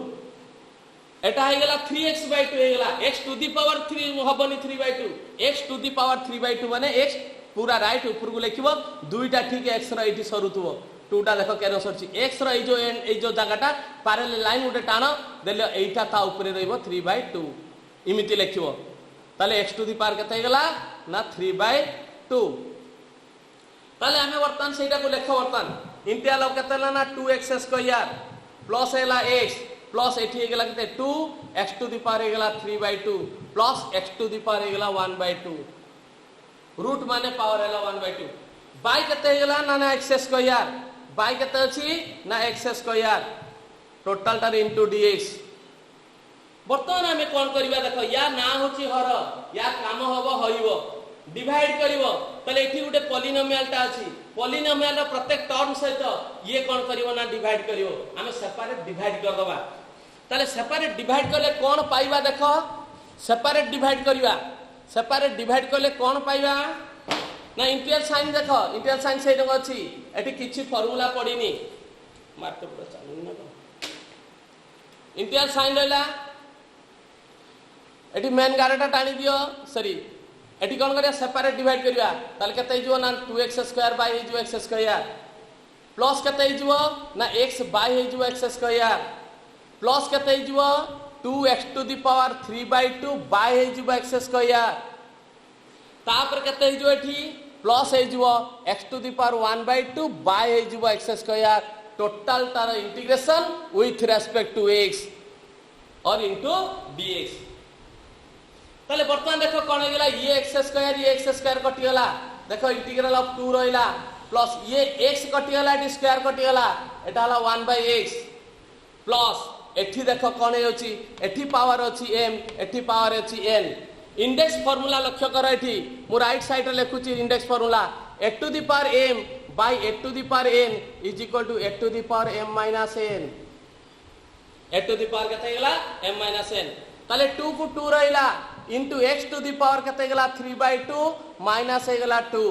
Speaker 1: एटा हे गेला 3x/2 हे गेला x टू द पावर 3 हबनी 3/2 x टू द पावर 3/2 माने x पूरा राइट ऊपर को लिखिबो दुईटा ठीक x रो एठी सरुथबो 2 टा देखो केनो सरची x रो ए जो जगहटा पैरेलल लाइन उडे टाणो देले एटा ता ऊपर रहइबो 3/2 इमिति लिखिबो ताले x टू द पावर केते गेला ना 3/2 ताले हमें वर्तमान सेटा को लेखो वर्तमान इंटीग्रल ऑफ केते ना 2x स्क्वायर प्लस हेला x प्लस एठी हे गेला केते 2 x टू द पावर हे गेला 3/2 plus x to the power हे गेला 1/2 रूट माने पावर हेला 1/2 बाय केते हे गेला ना x स्क्वायर बाय केते अछि ना x स्क्वायर टोटल टा इनटू dx बर्तमान हमें कोन करबा देखो या ना होची हर या काम होबो होइबो डिवाइड करिवो तले एठी गुटे पॉलिनोमियल ता अछि पॉलिनोमियल रो प्रत्येक टर्म सहित ये कोन करिवो ना डिवाइड करिवो हमें सेपरेट डिवाइड कर दबा तले सेपरेट डिवाइड करले कोन पाइबा देखो सेपरेट डिवाइड करले कोन पाइबा ना इंटीग्रल साइन देखो इंटीग्रल साइन सेट अछि एठी किछि फार्मूला पडिनी मार्क पूरा चालू ना इंटीग्रल साइन रहला एठी मेन गारटा टाणी दियो सॉरी एठी कोन करिया सेपरेट डिवाइड करिया ताले केते हिजो ना 2x² बाय हिजो x² प्लस केते हिजो ना x बाय हिजो x² प्लस केते हिजो 2x to the power 3/2 bye हिजो x² तापर केते हिजो एठी प्लस हिजो x to the power 1/2 by हिजो x² टोटल तार integration with respect to x और इनटू dx ताले वर्तमान देखो कोन हो गेला ये x² कटि गेला देखो इंटीग्रल ऑफ 2 रहला प्लस ये x कटि गेला एटी स्क्वायर कटि गेला एटा हला 1/x प्लस एठी देखो कोन होची एठी पावर अछि m एठी पावर अछि n इंडेक्स फार्मूला लक्ष्य कर एठी मु राइट साइड रे लिखुची index formula a to the power m by a to the power n is equal to a to the power m minus n a to the power केते गेला m minus n ताले 2 को 2 रहला into x to the power केते गेला 3/2 minus हे गेला 2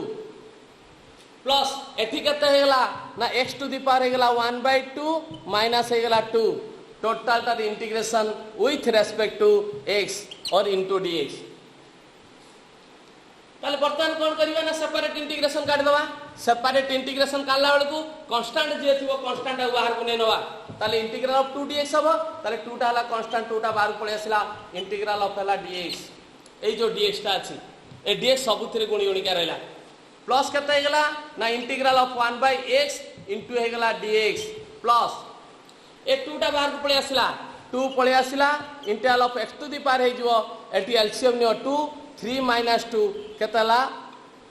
Speaker 1: plus एठी केते हे गेला ना x to the power हे गेला 1/2 माइनस हे गेला 2 टोटल ता integration with respect to x और into dx ताले वर्तमान कोन करबा ना सेपरेट इंटीग्रेशन काट दबा सेपरेट इंटीग्रेशन काढला बेल को कांस्टेंट जे थिबो कांस्टेंट बाहर को नै नवा ताले इंटीग्रल ऑफ 2 dx हबो ताले 2 टा हला कांस्टेंट 2 टा बाहर पळे आसला इंटीग्रल ऑफ हला dx ए जो dx ता अछि ए dx सबुथिरे गुणी गुणी का रहला प्लस केते हे गेला ना इंटीग्रल ऑफ 1/x इनटू हे गेला dx प्लस ए 2 टा बाहर को पळे आसला 2 पळे आसला integral of x to the power हे जिवो एटी एलसीएम नियो 2 3 minus 2 केतला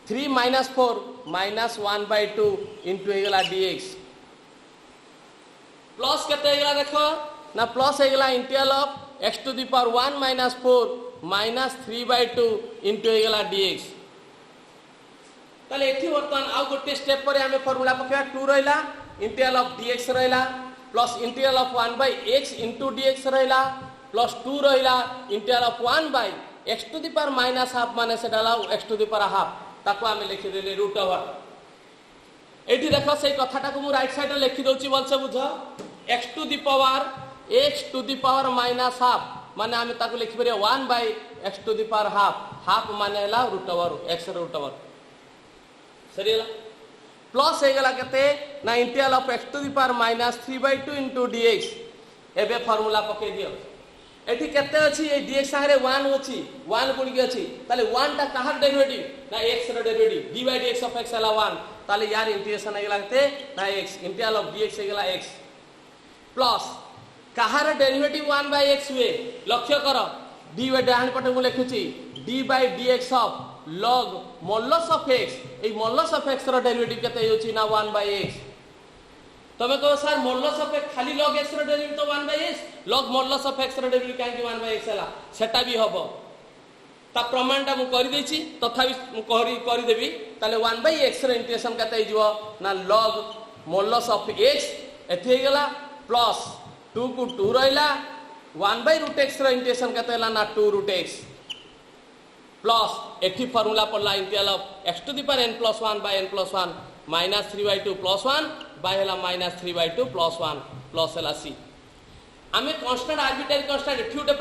Speaker 1: 3 minus 4 minus 1/2 into हेगला dx प्लस केते हेगला देखो ना प्लस हेगला integral of x to the power 1 minus 4 minus 3/2 into हेगला dx ताले एठी वर्तमान आ गोटे स्टेप पर हमें फार्मूला पकेवा 2 रहला इंटीग्रल ऑफ dx रहला plus integral of 1/x into dx रहला प्लस 2 रहला integral of 1/x to the power minus half माने से डाला x to the power half ताको हमें लिखि देले रूट ओवर एठी देखो से कथाटा को मु राइट साइड रे लिखि दोची बोलसे बुझो x to the power minus half माने हमें ताको लिखि परिया 1/x to the power half माने हला root over x root over सरीला प्लस हे गेला केते ना integral of x to the power minus 3/2 into dx एबे फार्मूला पके दियो एठी केते अछि ए dx सारे 1 अछि 1 गुण के अछि ताले 1 टा कहार डेरिवेटिव ना x रो derivative dy dx of x हला 1 ताले यार इंटीग्रेशन हे लागते ना x इंटीग्रल ऑफ dx हे गेला x प्लस कहार डेरिवेटिव 1 बाय x हुए लक्ष्य कर dy डाहन पटे मु लिखुची d by dx of log modulus of x ए मोलस ऑफ x रो डेरिवेटिव केते होची ना 1 बाय x तमे कहो सर मोलस ऑफ x खाली log x रो डेरिवेटिव तो 1 by x log modulus of x रो डेरिवेटिव काहे कि 1 बाय x हला सेटा भी हबो ता प्रमाणटा मु करि देछि तथापि मु करि देबी ताले 1 बाय x रो इंटीग्रेशन केते हो जिवो ना log मोलस ऑफ x एथे गेला प्लस 2 को 2 रहिला 1 बाय रूट x रो इंटीग्रेशन केते हला ना 2 रूट x प्लस एठी फार्मूला पड़ला integral of x to the power n plus 1 by n plus 1 minus 3 by 2 plus 1 by हला माइनस 3 बाय 2 प्लस 1 प्लस हला c आमे कांस्टेंट आर्बिट्रेरी कांस्टेंट एठुटे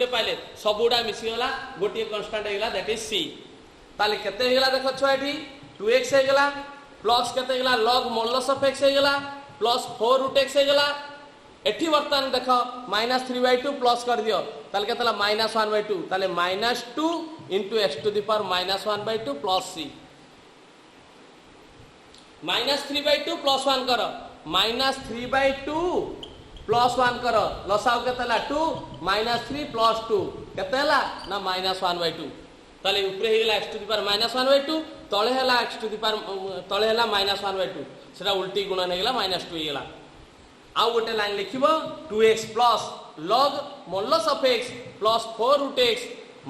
Speaker 1: पाइले सबुडा मिसी गला गोटे कांस्टेंट हेगला दैट इज c ताले केते हेगला देखो छ एठी 2x हेगला प्लस केते हेगला log मोलस ऑफ x हेगला प्लस 4 रूट x हेगला एठी वर्तमान देखो माइनस 3 बाय 2 प्लस कर दियो ताले केतला माइनस 1 बाय 2 ताले minus 2 into x to the power minus 1 by 2 plus c minus 3 by 2 plus 1 कर माइनस 3 बाय 2 प्लस 1 कर लसाव केतला 2 माइनस 3 प्लस 2 केतला ना माइनस 1 बाय 2 ताले ऊपर हेगला x to the power minus 1 by 2 तळे हला x टू द पावर तळे हला माइनस 1 बाय 2 सेटा उल्टी गुणन हेगला माइनस 2 हेगला आउ गोटे लाइन लिखिबो 2x plus log modulus of x plus 4 root x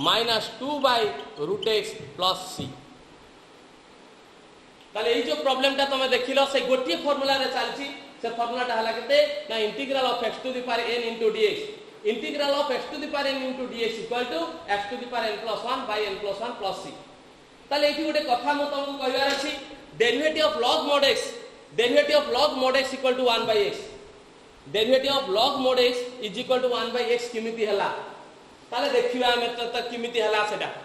Speaker 1: minus 2 by root x plus c ताले ए जो प्रॉब्लम ता तमे देखिलो से गोटे फार्मूला रे चलची से फार्मूला ता हला केते ना integral of x to the power n into dx integral of x to the power n into dx equal to x to the power n plus 1 by n plus 1 plus c ताले एठी गोटे कथा मु तुमको कहबार अछि derivative of log mod x equal to 1 by x derivative of log mod x is equal to 1 by x किमिति हला ताले देखिबा हम त किमिति हला सेटा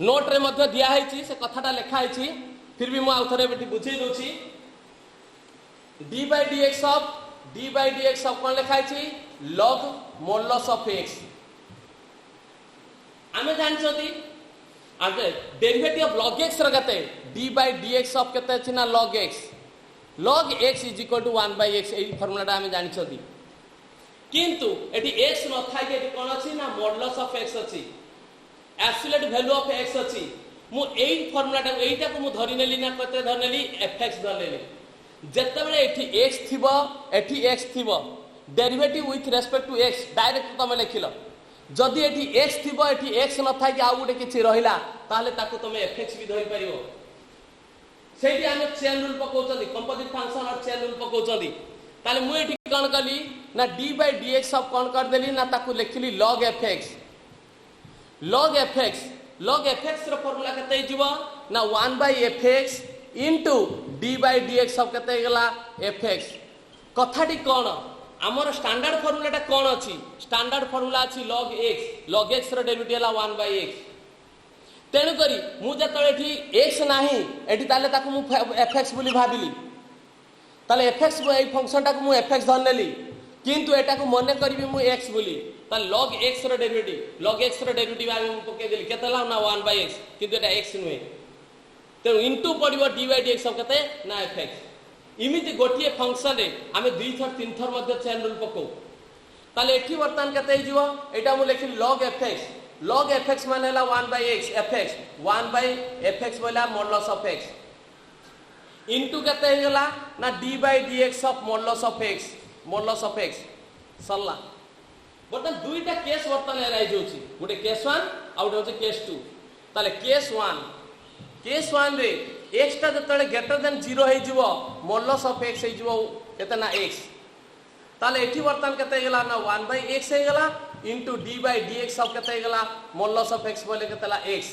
Speaker 1: नोट रे मध्य दिया है से कथाटा लिखा है फिर भी मुझे आउथरे बेटी बुझे दूची d by dx ऑफ कौन लिखा है log मोलस ऑफ x आमे जानछोती आगे डेरिवेटिव ऑफ log x रगते d by dx ऑफ केते अछि ना log x is equal to 1 by x ए फार्मूलाटा आमे जानछोती किंतु एटी x न थाई के कोन अछि ना मोलस ऑफ x अछि एब्सोल्यूट वैल्यू ऑफ x अछि मु एई फार्मूलाटा एईटा को मु धरि नेली ना कते धरि नेली fx धरलेली जत्ते बेले एठी x थिबो derivative with respect to x direct तमे लिखिलो जदी एठी x थिबो एठी x न थाई के आ गुटे किछि रहिला ताले ताको तमे fx भी धरि परिबो सेठी आमे चेन रूल पकोचंदी कंपोजिट फंक्शन और चेन रूल पकोचंदी ताले मु एठी कोन कली ना d by dx of cone कर देली ना ताको लिखिली log log fx रो फार्मूला केते हिजबो ना 1 by fx into d by dx सब केते गेला fx कथाटी कोन हमर स्टैंडर्ड फार्मूलाटा कोन अछि स्टैंडर्ड फार्मूला अछि log x रो डेरिवेटिव हला 1 by x तेनु करी मु जतळे एठी x नाही एठी ताले ताको मु fx बोली भाबिली ताले fx ए फंक्शन टाको मु fx धन लेली किंतु एटा को मने करबी मु x बोली ता log x रो डेरिवेटिव आमे मु पके देली केतला ना 1 by x किंतु एटा x नुहे तो इनटू पडिबो d by dx सब केते ना fx इमिति गोटिए फंक्शन रे आमे 2 थर 3 थर मध्ये चेन रूल पको ताले एठी वर्तमान केते हिजबो एटा मु लेखि log fx माने हला 1 by x fx 1 by fx बोला मोलस ऑफ x इनटू केते हेला ना d by dx ऑफ मोलस ऑफ x सल्ला बर्तन दुईटा केस वर्तन एराइज होची गोटे केस 1 आ गोटे होची केस 2 ताले केस 1 रे x ता जतले ग्रेटर देन 0 हे जिवो मोलस ऑफ x हे जिवो केते ना x ताले एठी वर्तन केते गेला ना 1 by x हे गेला इनटू d by dx सब केते गेला मोलस ऑफ x बोले केतेला x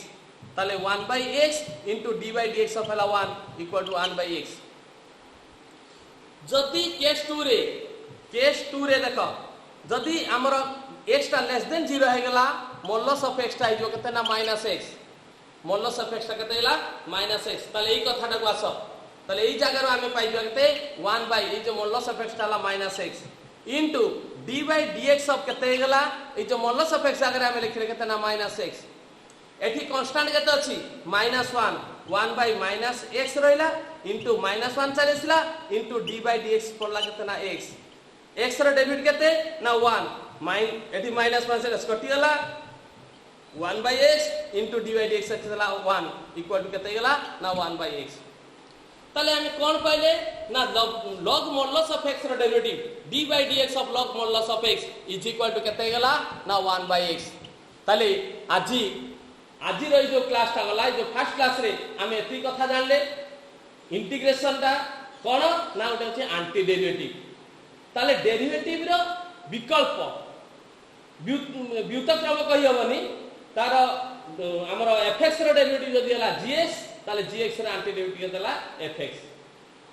Speaker 1: ताले 1 by x into d by dx of हला 1 इक्वल टू 1 by x जदी केस 2 रे देखो जदी हमर x ता लेस देन 0 हे गेला मोलस ऑफ x ता हिजो केते ना -x मोलस ऑफ x ता केते गेला -x ताले एई कथाटा को आसो ताले एई जगह रो आमे पाइ जगते 1 बाय ए जो मोलस ऑफ x ताला -x into d by dx of केते गला ए जो मोलस ऑफ x जगह आमे लिखले केते ना -x एठी कांस्टेंट केते अछि -1 बाय -x रहिला इनटू -1 चलेसला इनटू d बाय dx पड़ला केते ना x रो डेबिट केते ना 1 एठी -1 से कटि गला 1 by x into d by dx केते 1 इक्वल टू केते गला ना 1 बाय x ताले हमें कौन पाइले ना log modulus of x रो डेरिवेटिव d by dx of log modulus of x is equal to केते गला ना 1 by x ताले आज रो जो क्लास ता गला जो फर्स्ट क्लास रे हमें एती कथा जानले इंटीग्रेशन ता कोन ना उठे छै एंटी डेरिवेटिव ताले डेरिवेटिव रो विकल्प व्युत्क्रम कहि होबनी तार हमर fx रो डेरिवेटिव जदी हला gx ताले gx रो एंटी डेरिवेटिव देला fx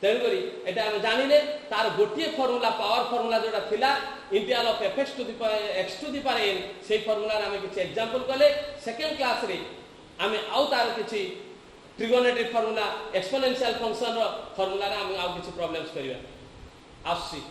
Speaker 1: तेन करी एटा हम जानिले तार गोटिए फार्मूला पावर फार्मूला जोटा थिला integral of fx to the power x to the power n सेही फार्मूला रे हम किछ एग्जांपल कले सेकंड क्लास रे हम आउ तार किछ ट्रिगोनोमेट्रिक फार्मूला एक्सपोनेंशियल फंक्शन रो फार्मूला रे हम आउ किछ प्रॉब्लम्स करिवा आसी